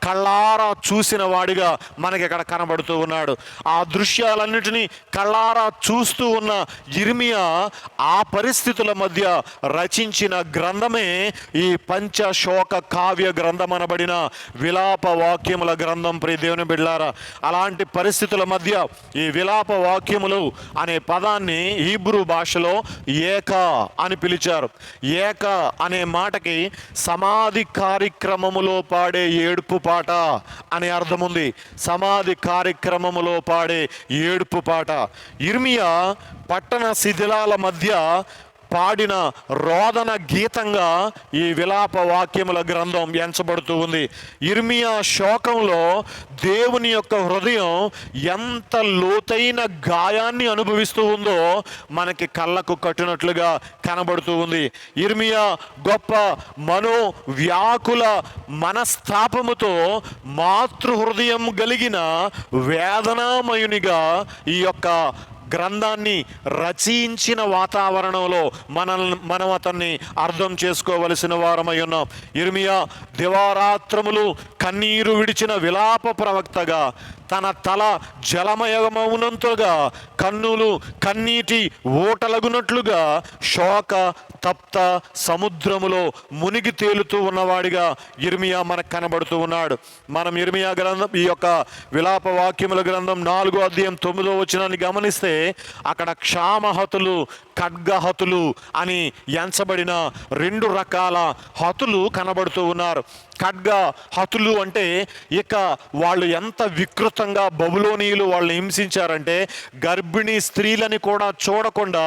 కళ్ళారా చూసిన వాడిగా మనకి ఇక్కడ కనబడుతూ ఉన్నాడు. ఆ దృశ్యాలన్నిటినీ కళ్ళారా చూస్తూ ఉన్న ఇర్మియా ఆ పరిస్థితుల మధ్య రచించిన గ్రంథమే ఈ పంచశోక కావ్య గ్రంథం అనబడిన విలాప వాక్యముల గ్రంథం. ప్రియ దేవుని బిడ్డలారా, అలాంటి పరిస్థితుల మధ్య ఈ విలాప వాక్యములు అనే పదాన్ని హీబ్రూ భాషలో ఏక అని పిలిచారు. ఏక అనే మాటకి సమాధి కార్యక్రమములో పాడే ఏడుపు పాట అనే అర్థం ఉంది. సమాధి కార్యక్రమములో పాడే ఏడుపు పాట. ఇర్మియా పట్టణ శిథిలాల మధ్య పాడిన రోదన గీతంగా ఈ విలాప వాక్యముల గ్రంథం ఎంచబడుతూ ఉంది. ఇర్మియా శోకంలో దేవుని యొక్క హృదయం ఎంత లోతైన గాయాన్ని అనుభవిస్తూ ఉందో మనకి కళ్ళకు కట్టినట్లుగా కనబడుతూ ఉంది. ఇర్మియా గొప్ప మనోవ్యాకుల మనస్తాపముతో మాతృహృదయం కలిగిన వేదనామయునిగా ఈ యొక్క గ్రంథాన్ని రచించిన వాతావరణంలో మనం అతన్ని అర్థం చేసుకోవలసిన వారమై ఉన్నాం. ఇర్మియా దివారాత్రములు కన్నీరు విడిచిన విలాప ప్రవక్తగా, తన తల జలమయమవునంతగా, కన్నులు కన్నీటి ఓటలగునట్లుగా శోక తప్త సముద్రములో మునిగి తేలుతూ ఉన్నవాడిగా ఇర్మియా మనకు కనబడుతూ ఉన్నాడు. మనం ఇర్మియా గ్రంథం, ఈ యొక్క విలాప వాక్యముల గ్రంథం 4వ అధ్యాయం 9వ వచనాన్ని గమనిస్తే అక్కడ క్షామహతులు, ఖడ్గహతులు అని ఎంచబడిన 2 రకాల హతులు కనబడుతూ ఉన్నారు. ఖడ్గ హతులు అంటే ఇక వాళ్ళు ఎంత వికృతంగా బబులోనీయులు వాళ్ళని హింసించారంటే, గర్భిణీ స్త్రీలని కూడా చూడకుండా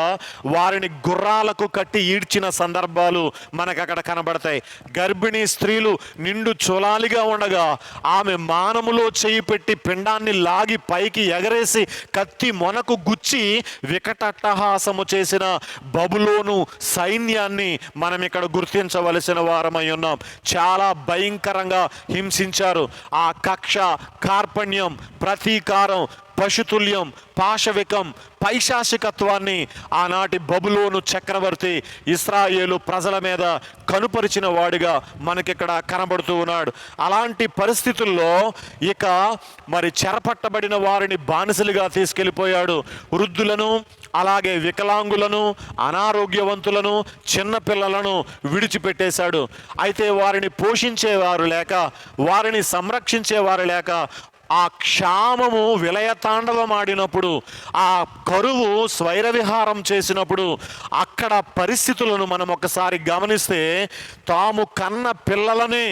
వారిని గుర్రాలకు కట్టి ఈడ్చిన సందర్భాలు మనకు అక్కడ కనబడతాయి. గర్భిణీ స్త్రీలు నిండు చోలాలిగా ఉండగా ఆమె మానములో చేయి పెట్టి పిండాన్ని లాగి పైకి ఎగరేసి కత్తి మొనకు గుచ్చి వికటట్టహాసము చేసిన బబులోను సైన్యాన్ని మనం ఇక్కడ గుర్తించవలసిన వారమై ఉన్నాం. చాలా భయంకరంగా హింసించారు. ఆ కక్ష, కార్పణ్యం, ప్రతీకారం, పశుతుల్యం, పాశవికం, పైశాసికత్వాన్ని ఆనాటి బబులోను చక్రవర్తి ఇశ్రాయేలు ప్రజల మీద కనుపరిచిన వాడిగా మనకిక్కడ కనబడుతూ ఉన్నాడు. అలాంటి పరిస్థితుల్లో ఇక మరి చెరపట్టబడిన వారిని బానిసలుగా తీసుకెళ్ళిపోయాడు. వృద్ధులను, అలాగే వికలాంగులను, అనారోగ్యవంతులను, చిన్నపిల్లలను విడిచిపెట్టేశాడు. అయితే వారిని పోషించేవారు లేక, వారిని సంరక్షించేవారు లేక ఆ క్షామము విలయతాండవమాడినప్పుడు, ఆ కరువు స్వైరవిహారం చేసినప్పుడు అక్కడ పరిస్థితులను మనం ఒకసారి గమనిస్తే, తాము కన్న పిల్లలనే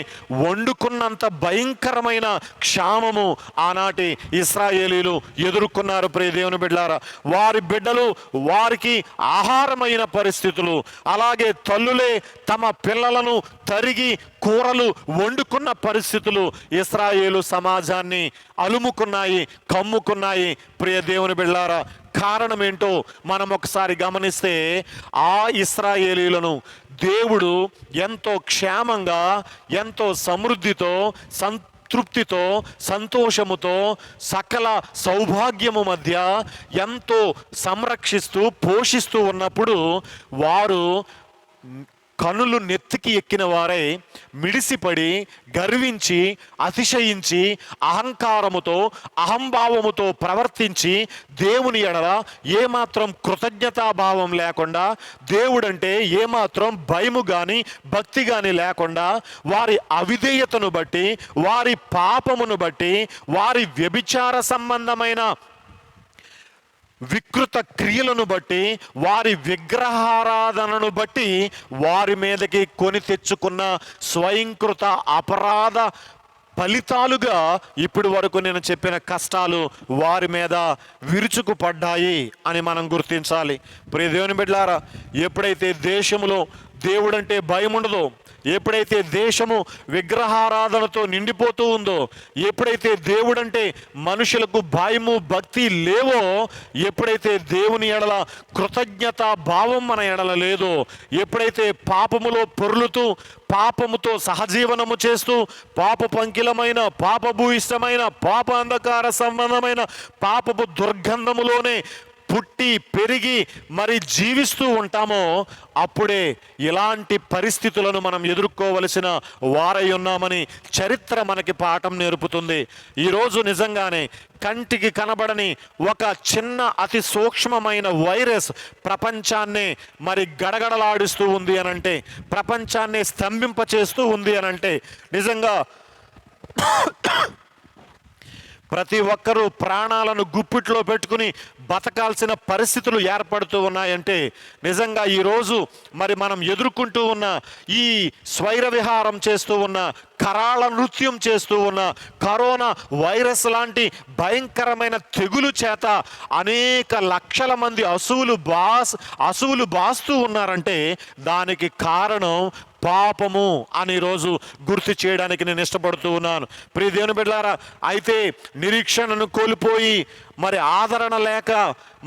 వండుకున్నంత భయంకరమైన క్షామము ఆనాటి ఇశ్రాయేలీలు ఎదుర్కొన్నారు. ప్రియ దేవుని బిడ్డలారా, వారి బిడ్డలు వారికి ఆహారమైన పరిస్థితులు, అలాగే తల్లులే తమ పిల్లలను తరిగి కూరలు వండుకున్న పరిస్థితులు ఇశ్రాయేలు సమాజాన్ని అలుముకున్నాయి, కమ్ముకున్నాయి. ప్రియ దేవుని బిడ్డలారా, కారణం ఏంటో మనం ఒకసారి గమనిస్తే, ఆ ఇశ్రాయేలీలను దేవుడు ఎంతో క్షేమంగా, ఎంతో సమృద్ధితో, తృప్తితో, సంతోషముతో, సకల సౌభాగ్యము మధ్య ఎంతో సంరక్షిస్తూ పోషిస్తూ ఉన్నప్పుడు వారు కనులు నెత్తికి ఎక్కిన వారై మిడిసిపడి, గర్వించి, అతిశయించి, అహంకారముతో, అహంభావముతో ప్రవర్తించి దేవుని ఎడల ఏమాత్రం కృతజ్ఞతాభావం లేకుండా, దేవుడంటే ఏమాత్రం భయము కానీ భక్తి కానీ లేకుండా, వారి అవిధేయతను బట్టి, వారి పాపమును బట్టి, వారి వ్యభిచార సంబంధమైన వికృత క్రియలను బట్టి, వారి విగ్రహారాధనను బట్టి వారి మీదకి కొని తెచ్చుకున్న స్వయంకృత అపరాధ ఫలితాలుగా ఇప్పటి వరకు నేను చెప్పిన కష్టాలు వారి మీద విరుచుకుపడ్డాయి అని మనం గుర్తించాలి. ప్రియ దేవుని బిడ్డలారా, ఎప్పుడైతే దేశంలో దేవుడంటే భయం ఉండదో, ఎప్పుడైతే దేశము విగ్రహారాధనతో నిండిపోతూ ఉందో, ఎప్పుడైతే దేవుడంటే మనుషులకు భయము భక్తి లేవో, ఎప్పుడైతే దేవుని ఎడల కృతజ్ఞత భావం మన ఎడల లేదో, ఎప్పుడైతే పాపములో పొర్లుతూ, పాపముతో సహజీవనము చేస్తూ, పాపపు అంకిలమైన, పాపభూయిష్టమైన, పాప అంధకార సంబంధమైన పాపపు దుర్గంధములోనే పుట్టి పెరిగి మరి జీవిస్తూ ఉంటామో, అప్పుడే ఇలాంటి పరిస్థితులను మనం ఎదుర్కోవలసిన వారై ఉన్నామని చరిత్ర మనకి పాఠం నేర్పుతుంది. ఈరోజు నిజంగానే కంటికి కనబడని ఒక చిన్న అతి సూక్ష్మమైన వైరస్ ప్రపంచాన్నే మరి గడగడలాడిస్తూ ఉంది అనంటే, ప్రపంచాన్నే స్తంభింపచేస్తూ ఉంది అనంటే, నిజంగా ప్రతి ఒక్కరూ ప్రాణాలను గుప్పిట్లో పెట్టుకుని బతకాల్సిన పరిస్థితులు ఏర్పడుతూ ఉన్నాయంటే, నిజంగా ఈరోజు మరి మనం ఎదుర్కొంటూ ఉన్న ఈ స్వైర విహారం చేస్తూ ఉన్న, కరాళ నృత్యం చేస్తూ ఉన్న కరోనా వైరస్ లాంటి భయంకరమైన తెగులు చేత అనేక లక్షల మంది అసువులు బాస్తూ ఉన్నారంటే, దానికి కారణం పాపము అని రోజు గుర్తు చేయడానికి నేను ఇష్టపడుతూ ఉన్నాను. ప్రియ దేవుని బిడ్డలారా, అయితే నిరీక్షణను కోల్పోయి, మరి ఆదరణ లేక,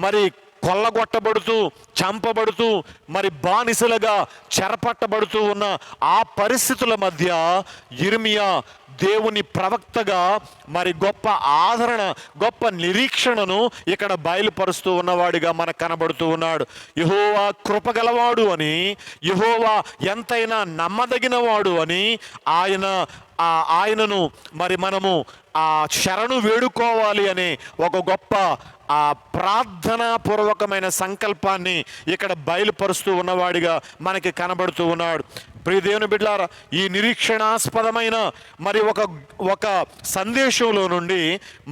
మరి కొల్లగొట్టబడుతూ, చంపబడుతూ, మరి బానిసలుగా చెరపట్టబడుతూ ఉన్న ఆ పరిస్థితుల మధ్య యిర్మీయా దేవుని ప్రవక్తగా మరి గొప్ప ఆదరణ, గొప్ప నిరీక్షణను ఇక్కడ బయలుపరుస్తూ ఉన్నవాడిగా మనకు కనబడుతూ ఉన్నాడు. యెహోవా కృపగలవాడు అని, యెహోవా ఎంతైనా నమ్మదగినవాడు అని ఆయనను మరి మనము శరణు వేడుకోవాలి అనే ఒక గొప్ప ప్రార్థనాపూర్వకమైన సంకల్పాన్ని ఇక్కడ బయలుపరుస్తూ ఉన్నవాడిగా మనకి కనబడుతూ ఉన్నాడు. ప్రియ దేవుని బిడ్డలారా, ఈ నిరీక్షణాస్పదమైన మరి ఒక సందేశంలో నుండి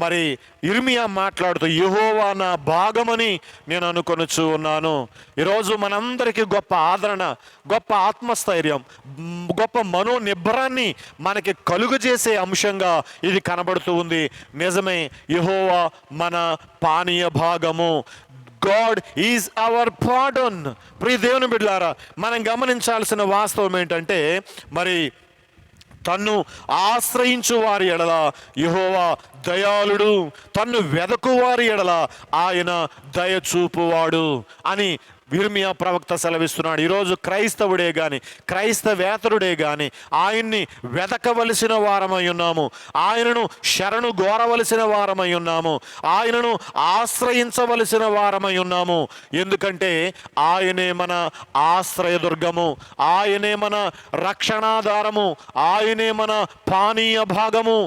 మరి యిర్మీయా మాట్లాడుతూ, యెహోవా నా భాగమని నేను అనుకొనుచు ఉన్నాను. ఈరోజు మనందరికీ గొప్ప ఆదరణ, గొప్ప ఆత్మస్థైర్యం, గొప్ప మనోనిబ్బరాన్ని మనకి కలుగజేసే అంశంగా ఇది కనబడుతూ ఉంది. నిజమే, యెహోవా మన పానీయ భాగము. God is our pardon. ప్రియ దేవుని బిడ్డలారా, మనం గమనించాల్సిన వాస్తవం ఏంటంటే, మరి తన్ను ఆశ్రయించు వారి ఎడల యెహోవా దయాళుడు, తన్ను వెదకు వారి ఎడల ఆయన దయ చూపువాడు అని యిర్మీయా ప్రవక్త సెలవిస్తున్నాడు. ఈరోజు క్రైస్తవుడే కానీ, క్రైస్తవేతరుడే కానీ ఆయన్ని వెతకవలసిన వారమై ఉన్నాము, ఆయనను శరణు గోరవలసిన వారమై ఉన్నాము, ఆయనను ఆశ్రయించవలసిన వారమై ఉన్నాము. ఎందుకంటే ఆయనే మన ఆశ్రయదుర్గము, ఆయనే మన రక్షణాధారము, ఆయనే మన పానీయ భాగము,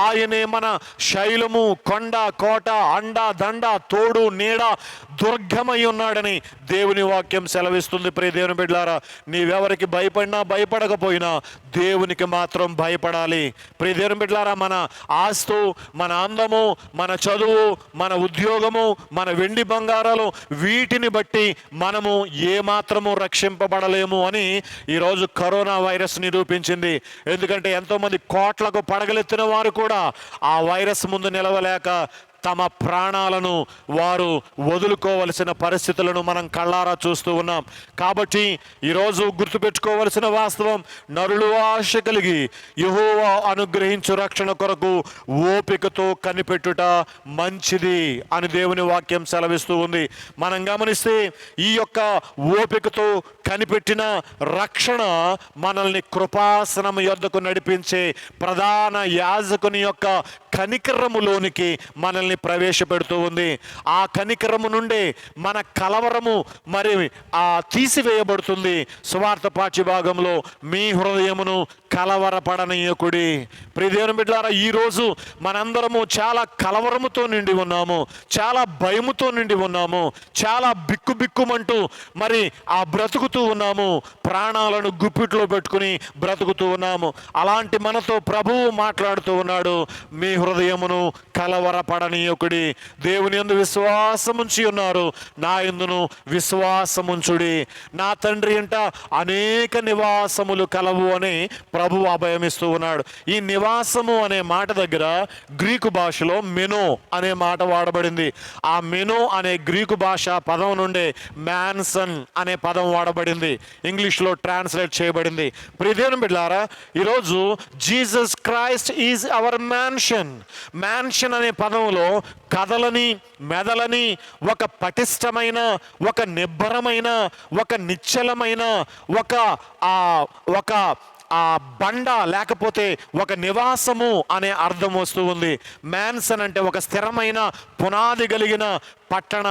ఆయనే మన శైలము, కొండ కోట, అండ దండ, తోడు నీడ, దుర్గమై ఉన్నాడని దేవుని వాక్యం సెలవిస్తుంది. ప్రియ దేవుని బిడ్డలారా, నీవెవరికి భయపడినా భయపడకపోయినా దేవునికి మాత్రం భయపడాలి. ప్రియ దేవుని బిడ్డలారా, మన ఆస్తు, మన అందము, మన చదువు, మన ఉద్యోగము, మన వెండి బంగారాలు, వీటిని బట్టి మనము ఏమాత్రము రక్షింపబడలేము అని ఈరోజు కరోనా వైరస్ నిరూపించింది. ఎందుకంటే ఎంతోమంది కోట్లకు పడగలెత్తిన వారు కూడా ఆ వైరస్ ముందు నిలవలేక తమ ప్రాణాలను వారు వదులుకోవలసిన పరిస్థితులను మనం కళ్ళారా చూస్తూ ఉన్నాం. కాబట్టి ఈరోజు గుర్తుపెట్టుకోవలసిన వాస్తవం, నరులు ఆశ కలిగి యెహోవా అనుగ్రహించు రక్షణ కొరకు ఓపికతో కనిపెట్టుట మంచిది అని దేవుని వాక్యం సెలవిస్తూ ఉంది. మనం గమనిస్తే ఈ యొక్క ఓపికతో కనిపెట్టిన రక్షణ మనల్ని కృపాసనం యొద్దకు నడిపించే ప్రధాన యాజకుని యొక్క కనికరములోనికి మనల్ని ప్రవేశపెడుతూ ఉంది. ఆ కనికరము నుండే మన కలవరము మరి తీసివేయబడుతుంది. సువార్త పాఠ్య భాగంలో మీ హృదయమును కలవరపడనీయకుడి. ప్రియ దేవుని బిడ్డలారా, ఈరోజు మనందరము చాలా కలవరముతో నిండి ఉన్నాము, చాలా భయముతో నిండి ఉన్నాము, చాలా బిక్కుబిక్కుమంటూ మరి బ్రతుకుతూ ఉన్నాము, ప్రాణాలను గుప్పిట్లో పెట్టుకుని బ్రతుకుతూ ఉన్నాము. అలాంటి మనతో ప్రభువు మాట్లాడుతూ ఉన్నాడు, మీ హృదయమును కలవరపడనీయకుడి. దేవుని యందు విశ్వాసముంచి ఉన్నారు, నా యందును విశ్వాసముంచుడి. నా తండ్రి ఇంట అనేక నివాసములు కలవు అని ప్రభువు అభయమిస్తూ ఉన్నాడు. ఈ నివాసము అనే మాట దగ్గర గ్రీకు భాషలో మెనో అనే మాట వాడబడింది. ఆ మెనో అనే గ్రీకు భాష పదం నుండే మ్యాన్సన్ అనే పదం వాడబడింది, ఇంగ్లీష్లో ట్రాన్స్లేట్ చేయబడింది. ప్రియ దేవుని బిడ్డలారా, ఈరోజు Jesus Christ is hour mansion. Mansion అనే పదంలో కథలని, మెదలని, ఒక పటిష్టమైన, ఒక నిబ్బరమైన, ఒక నిశ్చలమైన, ఒక బండ లేకపోతే ఒక నివాసము అనే అర్థం వస్తూ ఉంది. మ్యాన్సన్ అంటే ఒక స్థిరమైన పునాది కలిగిన పట్టణ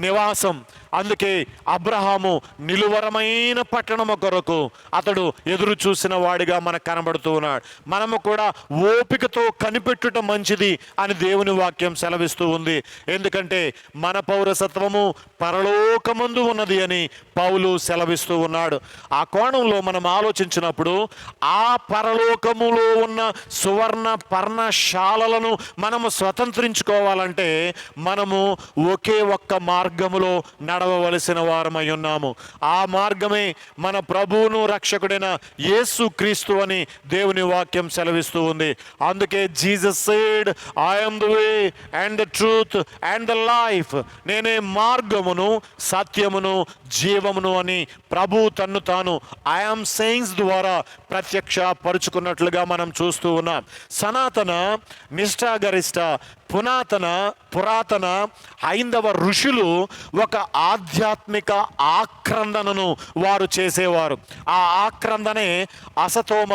నివాసం. అందుకే అబ్రహాము నిలువరమైన పట్టణము కొరకు అతడు ఎదురు చూసిన వాడిగా మనకు కనబడుతూ ఉన్నాడు. మనము కూడా ఓపికతో కనిపెట్టుట మంచిది అని దేవుని వాక్యం సెలవిస్తూ ఉంది. ఎందుకంటే మన పౌరసత్వము పరలోకమందు ఉన్నది అని పౌలు సెలవిస్తూ ఉన్నాడు. ఆ కోణంలో మనం ఆలోచించినప్పుడు ఆ పరలోకములో ఉన్న సువర్ణ పర్ణశాలలను మనము స్వతంత్రించుకోవాలంటే మనము ఒకే ఒక్క మార్గములో నడవవలసిన వారమై ఉన్నాము. ఆ మార్గమే మన ప్రభువును రక్షకుడైన యేసు క్రీస్తు అని దేవుని వాక్యం సెలవిస్తూ ఉంది. అందుకే Jesus said, I am the way and the truth and the life. నేనే మార్గమును, సత్యమును, జీవమును అని ప్రభు తన్ను తాను ఐ యామ్ సెయింగ్స్ ద్వారా ప్రత్యక్ష పరుచుకున్నట్లుగా మనం చూస్తూ ఉన్నాం. సనాతన, నిష్ఠాగరిష్ట, పురాతన హైందవ ఋషులు ఒక ఆధ్యాత్మిక ఆక్రందనను వారు చేసేవారు. ఆ ఆక్రందనే అసతోమ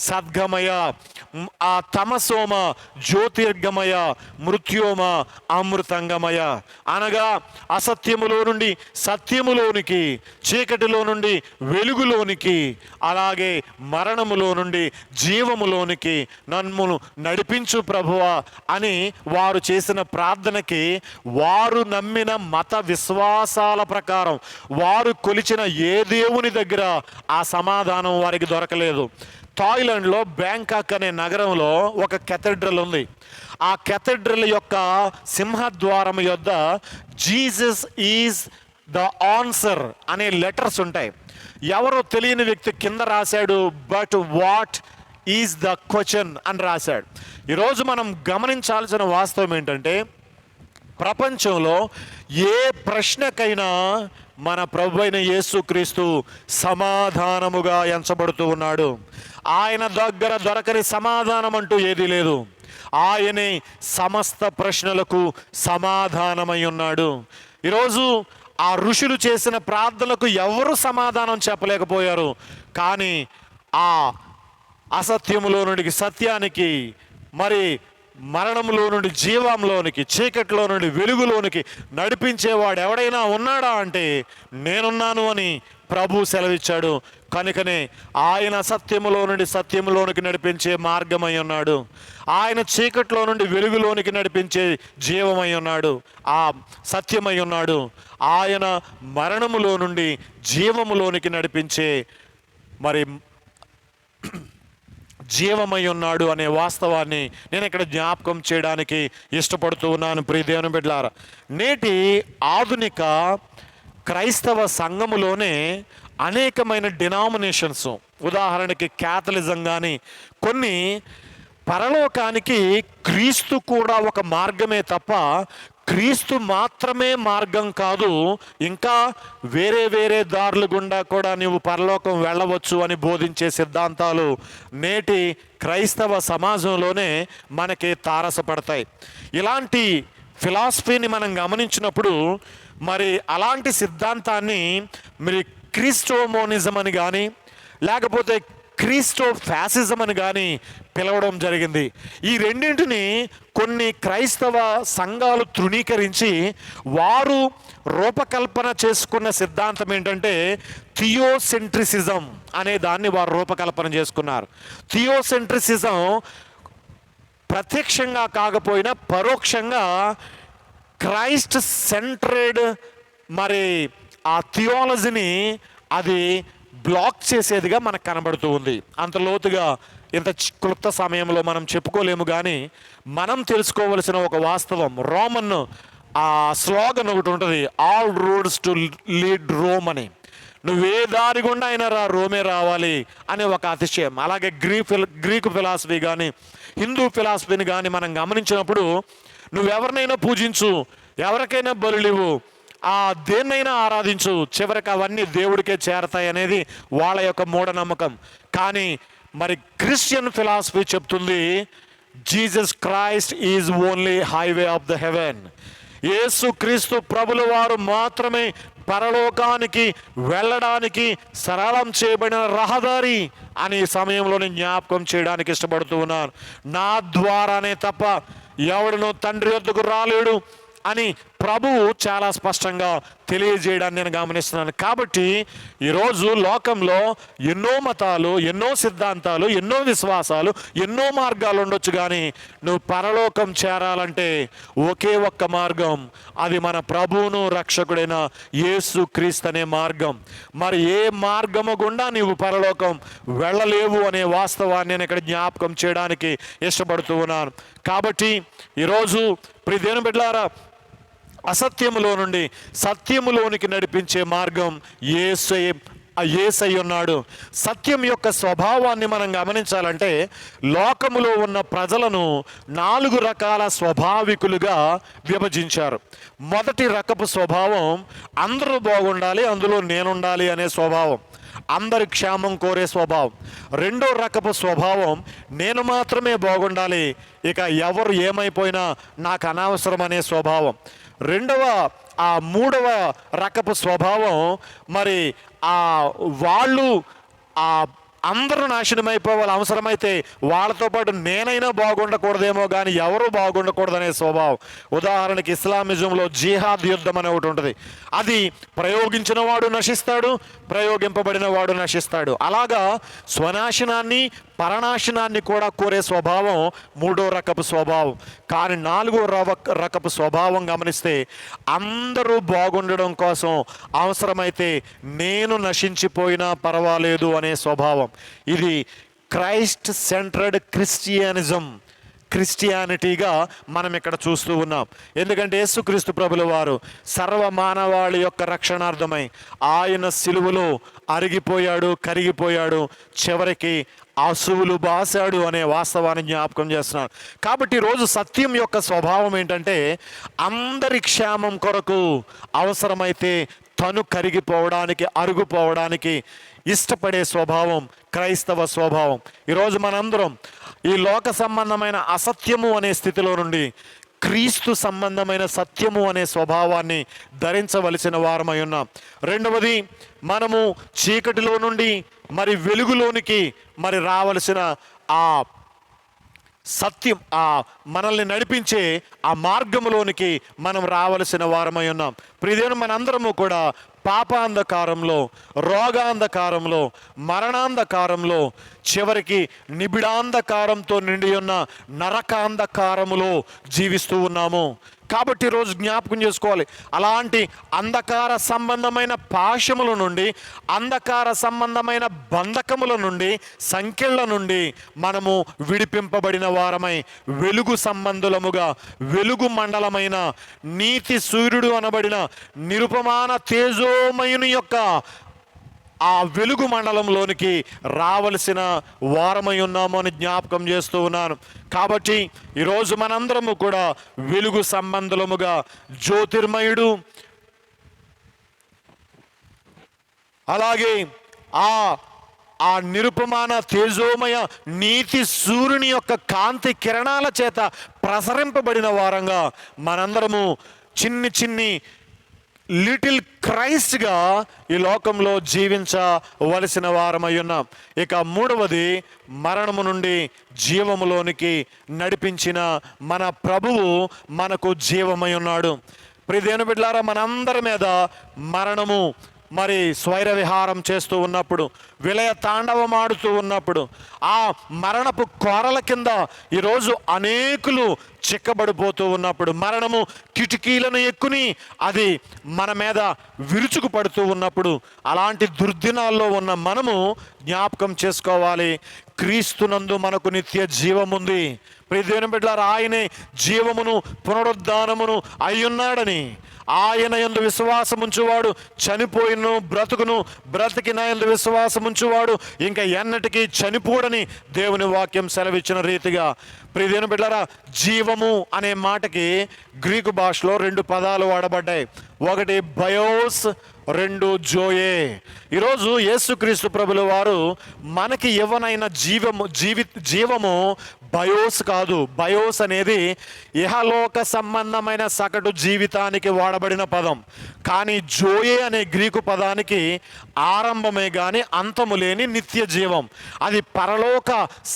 సద్గమయ, ఆ తమసోమ జ్యోతిర్గమయ, మృత్యోమ అమృతంగమయ. అనగా అసత్యములో నుండి సత్యములోనికి, చీకటిలో నుండి వెలుగులోనికి, అలాగే మరణములో నుండి జీవములోనికి నన్ను నడిపించు ప్రభువా అని వారు చేసిన ప్రార్థనకి, వారు నమ్మిన మత విశ్వాసాల ప్రకారం, వారు కొలిచిన ఏ దేవుని దగ్గర ఆ సమాధానం వారికి దొరకలేదు. థాయిలాండ్లో బ్యాంకాక్ అనే నగరంలో ఒక కెథడ్రల్ ఉంది. ఆ కెథడ్రల్ యొక్క సింహద్వారం యొద్ద జీసస్ ఈజ్ ద ఆన్సర్ అనే లెటర్స్ ఉంటాయి. ఎవరో తెలియని వ్యక్తి కింద రాశాడు, but what is the question అని రాశాడు. ఈరోజు మనం గమనించాల్సిన వాస్తవం ఏంటంటే, ప్రపంచంలో ఏ ప్రశ్నకైనా మన ప్రభు అయిన యేసుక్రీస్తు సమాధానముగా ఎంచబడుతూ ఉన్నాడు. ఆయన దగ్గర దొరకని సమాధానం అంటూ ఏదీ లేదు. ఆయనే సమస్త ప్రశ్నలకు సమాధానమై ఉన్నాడు. ఈరోజు ఆ ఋషులు చేసిన ప్రార్థనలకు ఎవరు సమాధానం చెప్పలేకపోయారు. కానీ ఆ అసత్యములో నుండి సత్యానికి, మరి మరణంలో నుండి జీవంలోనికి, చీకట్లో నుండి వెలుగులోనికి నడిపించేవాడు ఎవడైనా ఉన్నాడా అంటే నేనున్నాను అని ప్రభు సెలవిచ్చాడు. కనుకనే ఆయన సత్యములో నుండి సత్యములోనికి నడిపించే మార్గమై ఉన్నాడు. ఆయన చీకట్లో నుండి వెలుగులోనికి నడిపించే జీవమై ఉన్నాడు, ఆ సత్యమై ఉన్నాడు. ఆయన మరణములో నుండి జీవములోనికి నడిపించే మరి జీవమై ఉన్నాడు అనే వాస్తవాన్ని నేను ఇక్కడ జ్ఞాపకం చేయడానికి ఇష్టపడుతూ ఉన్నాను. ప్రియ దేవుని బిడ్డలారా, నేటి ఆధునిక క్రైస్తవ సంఘములోనే అనేకమైన డినామినేషన్స్, ఉదాహరణకి క్యాథలిజం కానీ, కొన్ని పరలోకానికి క్రీస్తు కూడా ఒక మార్గమే తప్ప క్రీస్తు మాత్రమే మార్గం కాదు, ఇంకా వేరే వేరే దారులు గుండా కూడా నీవు పరలోకం వెళ్ళవచ్చు అని బోధించే సిద్ధాంతాలు నేటి క్రైస్తవ సమాజంలోనే మనకి తారసపడతాయి. ఇలాంటి ఫిలాసఫీని మనం గమనించినప్పుడు మరి అలాంటి సిద్ధాంతాన్ని మరి క్రిస్టోమోనిజం అని కానీ లేకపోతే క్రిస్టో ఫ్యాసిజం అని కానీ పిలవడం జరిగింది. ఈ రెండింటిని కొన్ని క్రైస్తవ సంఘాలు తృణీకరించి వారు రూపకల్పన చేసుకున్న సిద్ధాంతం ఏంటంటే థియోసెంట్రిసిజం అనే దాన్ని వారు రూపకల్పన చేసుకున్నారు. థియోసెంట్రిసిజం ప్రత్యక్షంగా కాకపోయినా పరోక్షంగా క్రైస్ట్ సెంట్రేడ్ మరి ఆ థియాలజీని అది బ్లాక్ చేసేదిగా మనకు కనబడుతూ ఉంది. అంత లోతుగా ఇంత క్లుప్త సమయంలో మనం చెప్పుకోలేము, కానీ మనం తెలుసుకోవలసిన ఒక వాస్తవం, రోమన్ ఆ స్లోగన్ ఒకటి ఉంటుంది, all roads to lead Rome అని. నువ్వే దారి గుండా అయినా రోమే రావాలి అనే ఒక అతిశయం. అలాగే గ్రీకు ఫిలాసఫీ కానీ హిందూ ఫిలాసఫీని కానీ మనం గమనించినప్పుడు నువ్వెవరినైనా పూజించు, ఎవరికైనా బలులివు, ఆ దేన్నైనా ఆరాధించు, చివరికి అవన్నీ దేవుడికే చేరతాయి అనేది వాళ్ళ యొక్క మూఢనమ్మకం. కానీ మరి క్రిస్టియన్ ఫిలాసఫీ చెప్తుంది Jesus Christ is only highway of the heaven. యేసు క్రీస్తు ప్రభుల వారు మాత్రమే పరలోకానికి వెళ్ళడానికి సరళం చేయబడిన రహదారి అని ఈ సమయంలో నేను జ్ఞాపకం చేయడానికి ఇష్టపడుతూ ఉన్నాను. నా ద్వారానే తప్ప ఎవడునూ తండ్రి వద్దకు రాలేడు అని ప్రభువు చాలా స్పష్టంగా తెలియజేయడాన్ని నేను గమనిస్తున్నాను. కాబట్టి ఈరోజు లోకంలో ఎన్నో మతాలు, ఎన్నో సిద్ధాంతాలు, ఎన్నో విశ్వాసాలు, ఎన్నో మార్గాలు ఉండొచ్చు, కానీ నువ్వు పరలోకం చేరాలంటే ఒకే ఒక్క మార్గం, అది మన ప్రభువును రక్షకుడైన యేసు క్రీస్తు అనే మార్గం. మరి ఏ మార్గము గుండా నీవు పరలోకం వెళ్ళలేవు అనే వాస్తవాన్ని నేను ఇక్కడ జ్ఞాపకం చేయడానికి ఇష్టపడుతూ ఉన్నాను. కాబట్టి ఈరోజు ప్రియ దేవుని బిడ్డలారా, అసత్యములో నుండి సత్యములోనికి నడిపించే మార్గం యేసై ఉన్నాడు. సత్యం యొక్క స్వభావాన్ని మనం గమనించాలంటే లోకములో ఉన్న ప్రజలను 4 రకాల స్వభావికులుగా విభజించారు. మొదటి రకపు స్వభావం అందరూ బాగుండాలి, అందులో నేనుండాలి అనే స్వభావం, అందరి క్షేమం కోరే స్వభావం. రెండో రకపు స్వభావం నేను మాత్రమే బాగుండాలి, ఇక ఎవరు ఏమైపోయినా నాకు అనవసరం అనే స్వభావం. మూడవ రకపు స్వభావం మరి వాళ్ళు అందరూ నాశనం అయిపోవాలి, అవసరమైతే వాళ్ళతో పాటు నేనైనా బాగుండకూడదేమో కానీ ఎవరు బాగుండకూడదనే స్వభావం. ఉదాహరణకి ఇస్లామిజంలో జిహాద్ యుద్ధం అనే ఒకటి ఉంటుంది. అది ప్రయోగించిన వాడు నశిస్తాడు, ప్రయోగింపబడిన వాడు నశిస్తాడు. అలాగా స్వనాశనాన్ని పరనాశనాన్ని కూడా కోరే స్వభావం మూడో రకపు స్వభావం. కానీ 4వ రకపు స్వభావం గమనిస్తే అందరూ బాగుండడం కోసం అవసరమైతే నేను నశించిపోయినా పర్వాలేదు అనే స్వభావం. ఇది క్రైస్ట్ సెంట్రడ్ క్రిస్టియానిటీగా మనం ఇక్కడ చూస్తూ ఉన్నాం. ఎందుకంటే యేసుక్రీస్తు ప్రభుల వారు సర్వమానవాళి యొక్క రక్షణార్థమై ఆయన సిలువలో అరిగిపోయాడు, కరిగిపోయాడు, చివరికి అసువులు బాసాడు అనే వాస్తవాన్ని జ్ఞాపకం చేస్తున్నాడు. కాబట్టి ఈరోజు సత్యం యొక్క స్వభావం ఏంటంటే అందరి క్షేమం కొరకు అవసరమైతే తను కరిగిపోవడానికి, అరుగుపోవడానికి ఇష్టపడే స్వభావం క్రైస్తవ స్వభావం. ఈరోజు మనందరం ఈ లోక సంబంధమైన అసత్యము అనే స్థితిలో నుండి క్రీస్తు సంబంధమైన సత్యము అనే స్వభావాన్ని ధరించవలసిన వారమై ఉన్నాం. రెండవది, మనము చీకటిలో నుండి మరి వెలుగులోనికి మరి రావలసిన ఆ సత్యం మనల్ని నడిపించే ఆ మార్గంలోనికి మనం రావలసిన వారమై ఉన్నాం. ప్రియదేవుని, మనందరము కూడా పాపాంధకారంలో, రోగాంధకారంలో, మరణాంధకారంలో, చివరికి నిబిడాంధకారంతో నిండి ఉన్న నరకాంధకారములో జీవిస్తూ ఉన్నాము. కాబట్టి ఈరోజు జ్ఞాపకం చేసుకోవాలి, అలాంటి అంధకార సంబంధమైన పాశముల నుండి, అంధకార సంబంధమైన బంధకముల నుండి, సంఖ్యల నుండి మనము విడిపింపబడిన వారమై వెలుగు సంబంధులముగా, వెలుగు మండలమైన నీతి సూర్యుడు అనబడిన నిరుపమాన తేజోమయుని యొక్క ఆ వెలుగు మండలంలోనికి రావలసిన వారమై ఉన్నాము అని జ్ఞాపకం చేస్తూ ఉన్నాను. కాబట్టి ఈరోజు మనందరము కూడా వెలుగు సంబంధులముగా, జ్యోతిర్మయుడు అలాగే ఆ నిరుపమాన తేజోమయ నీతి సూర్యుని యొక్క కాంతి కిరణాల చేత ప్రసరింపబడిన వారంగా మనందరము చిన్ని లిటిల్ క్రైస్ట్గా ఈ లోకంలో జీవించవలసిన వారమై ఉన్నాం. ఇక మూడవది, మరణము నుండి జీవములోనికి నడిపించిన మన ప్రభువు మనకు జీవమై ఉన్నాడు. ప్రియదేవుని బిడ్డలారా, మనందరి మీద మరణము మరి స్వైర విహారం చేస్తూ ఉన్నప్పుడు, విలయ తాండవమాడుతూ ఉన్నప్పుడు, ఆ మరణపు కోరల కింద ఈరోజు అనేకులు చిక్కబడిపోతూ ఉన్నప్పుడు, మరణము కిటికీలను ఎక్కుని అది మన మీద విరుచుకు పడుతూ ఉన్నప్పుడు, అలాంటి దుర్దినాల్లో ఉన్న మనము జ్ఞాపకం చేసుకోవాలి, క్రీస్తునందు మనకు నిత్య జీవముంది. ప్రియదేవుని బిడ్డలారా, ఆయనే జీవమును పునరుద్ధానమును అయ్యున్నాడని, ఆయన యందు విశ్వాసముంచువాడు చనిపోయిను బ్రతుకును, బ్రతికిన యందు విశ్వాసముంచువాడు ఇంకా ఎన్నటికీ చనిపోడని దేవుని వాక్యం సెలవిచ్చిన రీతిగా, ప్రియదేవుని బిడ్డలారా, జీవము అనే మాటకి గ్రీకు భాషలో 2 పదాలు వాడబడ్డాయి. ఒకటి బయోస్, 2 జోయే. ఈరోజు యేసుక్రీస్తు ప్రభుల వారు మనకి ఇవ్వనైన జీవము బయోస్ కాదు. బయోస్ అనేది ఇహలోక సంబంధమైన సగటు జీవితానికి వాడబడిన పదం. కానీ జోయే అనే గ్రీకు పదానికి ఆరంభమే కానీ అంతము లేని నిత్య జీవం. అది పరలోక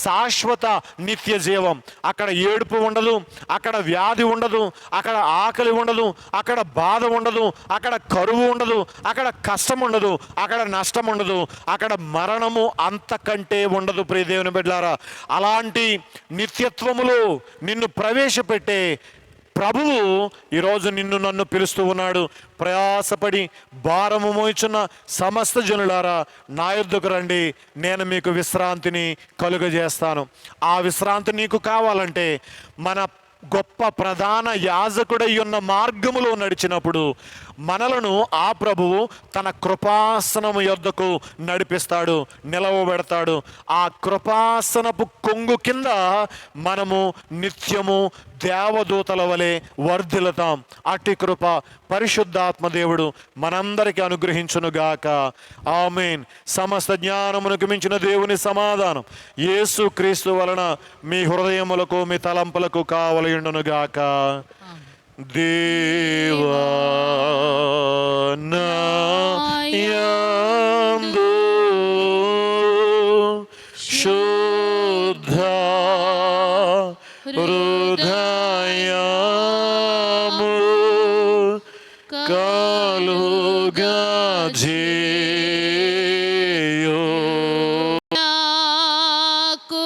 శాశ్వత నిత్య జీవం. అక్కడ ఏడుపు ఉండదు, అక్కడ వ్యాధి ఉండదు, అక్కడ ఆకలి ఉండదు, అక్కడ బాధ ఉండదు, అక్కడ కరువు ఉండదు, అక్కడ కష్టం ఉండదు, అక్కడ నష్టం ఉండదు, అక్కడ మరణము అంతకంటే ఉండదు. ప్రియదేవుని బిడ్డలారా, అలాంటి నిత్యత్వములో నిన్ను ప్రవేశపెట్టే ప్రభువు ఈరోజు నిన్ను నన్ను పిలుస్తూ ఉన్నాడు. ప్రయాసపడి భారము మోయిచున్న సమస్త జనులారా, నా యొద్దకు రండి, నేను మీకు విశ్రాంతిని కలుగజేస్తాను. ఆ విశ్రాంతి నీకు కావాలంటే మన గొప్ప ప్రధాన యాజకుడై ఉన్న మార్గములో నడిచినప్పుడు మనలను ఆ ప్రభువు తన కృపాసనము యొద్దకు నడిపిస్తాడు, నిలవబెడతాడు. ఆ కృపాసనపు కొంగు కింద మనము నిత్యము దేవదూతల వలె వర్ధిల్లుతాం. అట్టి కృప పరిశుద్ధాత్మ దేవుడు మనందరికీ అనుగ్రహించునుగాక. ఆమేన్. సమస్త జ్ఞానమునకు మించిన దేవుని సమాధానం యేసు క్రీస్తు వలన మీ హృదయములకు, మీ తలంపులకు కావలయుండునుగాక. దేవా నా యందు శుద్ధ హృదయము కలుగజేయు. నాకు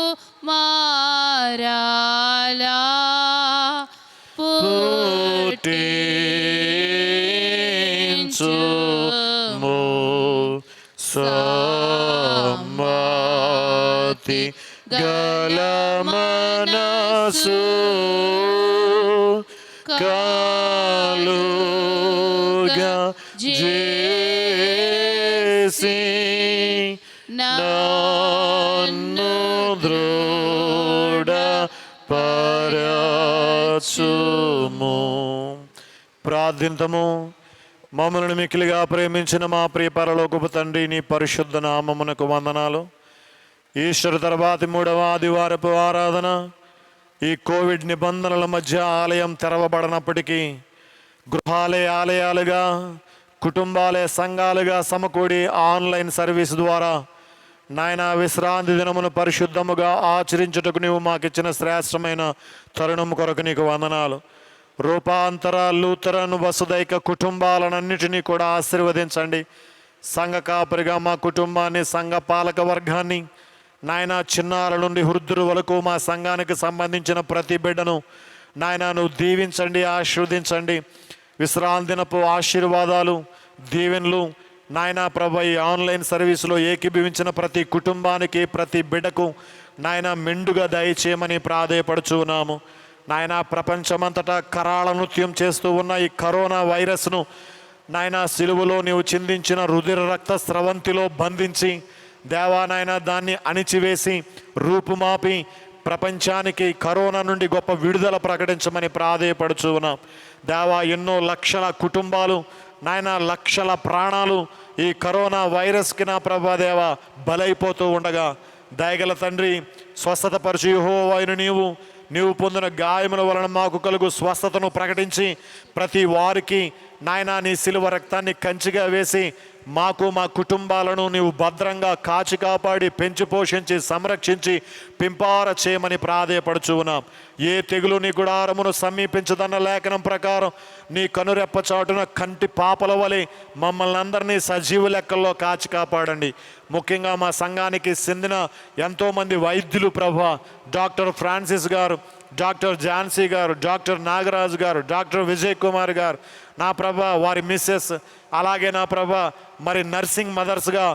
మారాలా పుట్టించుము సమ్మతి గల మనసు కలుగజేసి నన్ను దృఢపరచుము. ప్రార్థింతము. మమ్మల్ని మిక్కిలిగా ప్రేమించిన మా ప్రియ పరలోకపు తండ్రి, నీ పరిశుద్ధ నామమునకు వందనాలు. ఈశ్వర తర్వాతి 3వ ఆదివారపు ఆరాధన ఈ కోవిడ్ నిబంధనల మధ్య ఆలయం తెరవబడినప్పటికీ గృహాలే ఆలయాలుగా, కుటుంబాలే సంఘాలుగా సమకూడి ఆన్లైన్ సర్వీస్ ద్వారా నాయన విశ్రాంతి దినమును పరిశుద్ధముగా ఆచరించుటకు నీవు మాకిచ్చిన శ్రేష్టమైన తరుణం కొరకు నీకు వందనాలు. రూపాంతర లూథరన్ వసుదైక కుటుంబాలన్నిటినీ కూడా ఆశీర్వదించండి. సంఘ కాపరిగా మా కుటుంబాన్ని, సంఘ పాలక వర్గాన్ని, నాయన చిన్నారుల నుండి వృద్ధుల వరకు మా సంఘానికి సంబంధించిన ప్రతి బిడ్డను నాయన నువ్వు దీవించండి, ఆశీర్వదించండి. విశ్రాంతి దినపు ఆశీర్వాదాలు, దీవెనలు నాయన ప్రభు ఈ ఆన్లైన్ సర్వీసులో ఏకీభవించిన ప్రతి కుటుంబానికి, ప్రతి బిడ్డకు నాయన మెండుగా దయచేయమని ప్రాధేయపడుచున్నాము. నాయన ప్రపంచమంతటా కరాళ నృత్యం చేస్తూ ఉన్న ఈ కరోనా వైరస్ను నాయన సిలువలో నీవు చిందించిన రుధిర రక్త స్రవంతిలో బంధించి దేవా నాయన దాన్ని అణిచివేసి రూపుమాపి ప్రపంచానికి కరోనా నుండి గొప్ప విడుదల ప్రకటించమని ప్రాధేయపడుచు ఉన్నాం. దేవా ఎన్నో లక్షల కుటుంబాలు నాయన లక్షల ప్రాణాలు ఈ కరోనా వైరస్కి నా ప్రభా దేవా బలైపోతూ ఉండగా దయగల తండ్రి స్వస్థత పరిచి యెహోవాయైన నీవు పొందిన గాయముల వలన మాకు కలుగు స్వస్థతను ప్రకటించి ప్రతి వారికి నాయన నీ సిలువ రక్తాన్ని కంచిగా వేసి మాకు మా కుటుంబాలను నీవు భద్రంగా కాచి కాపాడి పెంచి పోషించి సంరక్షించి పింపార చేయమని ప్రాధేయపడుచు ఉన్నాం. ఏ తెగులు నీ గుడారమును సమీపించదన్న లేఖనం ప్రకారం నీ కనురెప్ప చాటున కంటి పాపల వలె మమ్మల్ని అందరినీ సజీవ లెక్కల్లో కాచి కాపాడండి. ముఖ్యంగా మా సంఘానికి చెందిన ఎంతోమంది వైద్యులు ప్రభా, డాక్టర్ ఫ్రాన్సిస్ గారు, డాక్టర్ ఝాన్సీ గారు, డాక్టర్ నాగరాజు గారు, డాక్టర్ విజయ్ కుమార్ గారు, నా ప్రభా వారి మిస్సెస్, అలాగే నా ప్రభా మరి నర్సింగ్ మదర్స్గా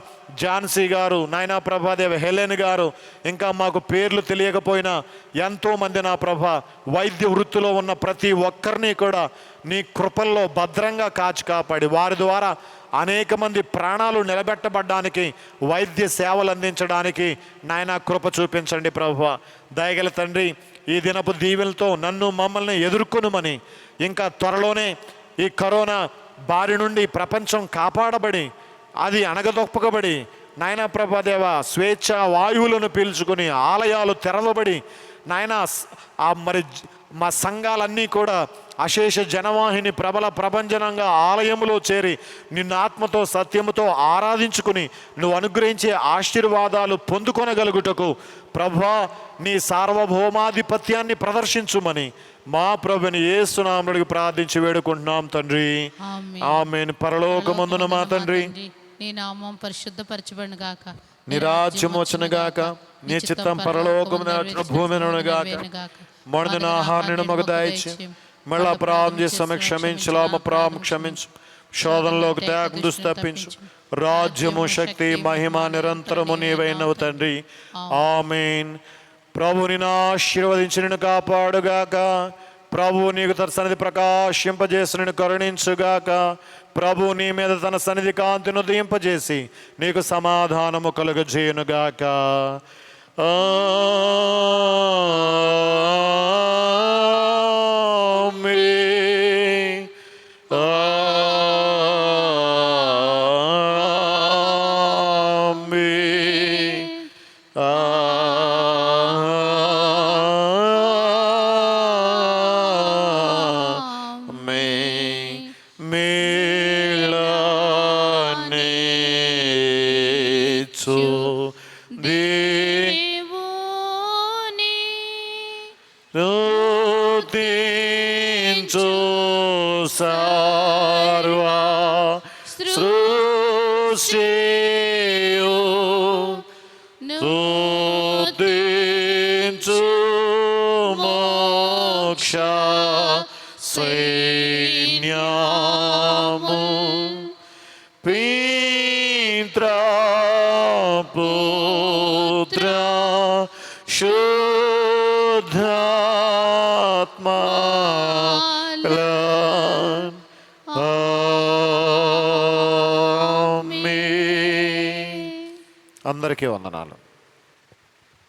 ఝాన్సీ గారు, నాయనా ప్రభాదేవి హెలెన్ గారు, ఇంకా మాకు పేర్లు తెలియకపోయినా ఎంతోమంది నా ప్రభా వైద్య వృత్తిలో ఉన్న ప్రతి ఒక్కరిని కూడా నీ కృపల్లో భద్రంగా కాచి కాపాడి వారి ద్వారా అనేక మంది ప్రాణాలు నిలబెట్టబడ్డానికి, వైద్య సేవలు అందించడానికి నాయన కృప చూపించండి ప్రభువా. దయగల తండ్రి ఈ దినపు దీవెలతో నన్ను మమ్మల్ని ఎదుర్కొనుమని, ఇంకా త్వరలోనే ఈ కరోనా బారి నుండి ప్రపంచం కాపాడబడి అది అణగదొప్పకబడి నాయన ప్రభాదేవ స్వేచ్ఛ వాయువులను పీల్చుకొని ఆలయాలు తెరవబడి నాయన మరి మా సంఘాలన్నీ కూడా అశేష జనవాహిని ప్రబల ప్రభంజనంగా ఆలయములో చేరి నిన్ను ఆత్మతో సత్యముతో ఆరాధించుకుని నువ్వు అనుగ్రహించే ఆశీర్వాదాలు పొందుకొనగలుగుటకు ప్రభువా నీ సార్వభౌమాధిపత్యాన్ని ప్రదర్శించుమని మా ప్రభుని యేసు నామములో ప్రార్థించి వేడుకుంటున్నాం తండ్రి. ఆమేన్. పరలోకమందున మా తండ్రి, నీ నామం పరిశుద్ధపరచబడును గాక, నీ రాజ్యం వచ్చును గాక, నీ చిత్తం పరలోకమున భూమిలోను గాక. మొండిన ఆహారాన్ని మాకు దయచేయి, మళ్ళా ప్రారం చేస్తాము క్షమించలా మా ప్రారం క్షమించు, శోధనలోకి తేకుండా తప్పించు. రాజ్యము శక్తి మహిమ నిరంతరము నీవైనవు తండ్రి. ఆమేన్. ప్రభు నిన్ను ఆశీర్వదించి నిన్ను కాపాడుగాక, ప్రభు నీకు తన సన్నిధి ప్రకాశింపజేసి నిన్ను కరుణించుగాక, ప్రభు నీ మీద తన సన్నిధి కాంతిని ఉదయింపజేసి నీకు సమాధానము కలుగజేయునుగాక. సర్వా సృష్టియు స్తుతించు మోక్ష సైన్యము పిత్రా పుత్ర శుద్ధాత్మా అందరికీ వందనాలు.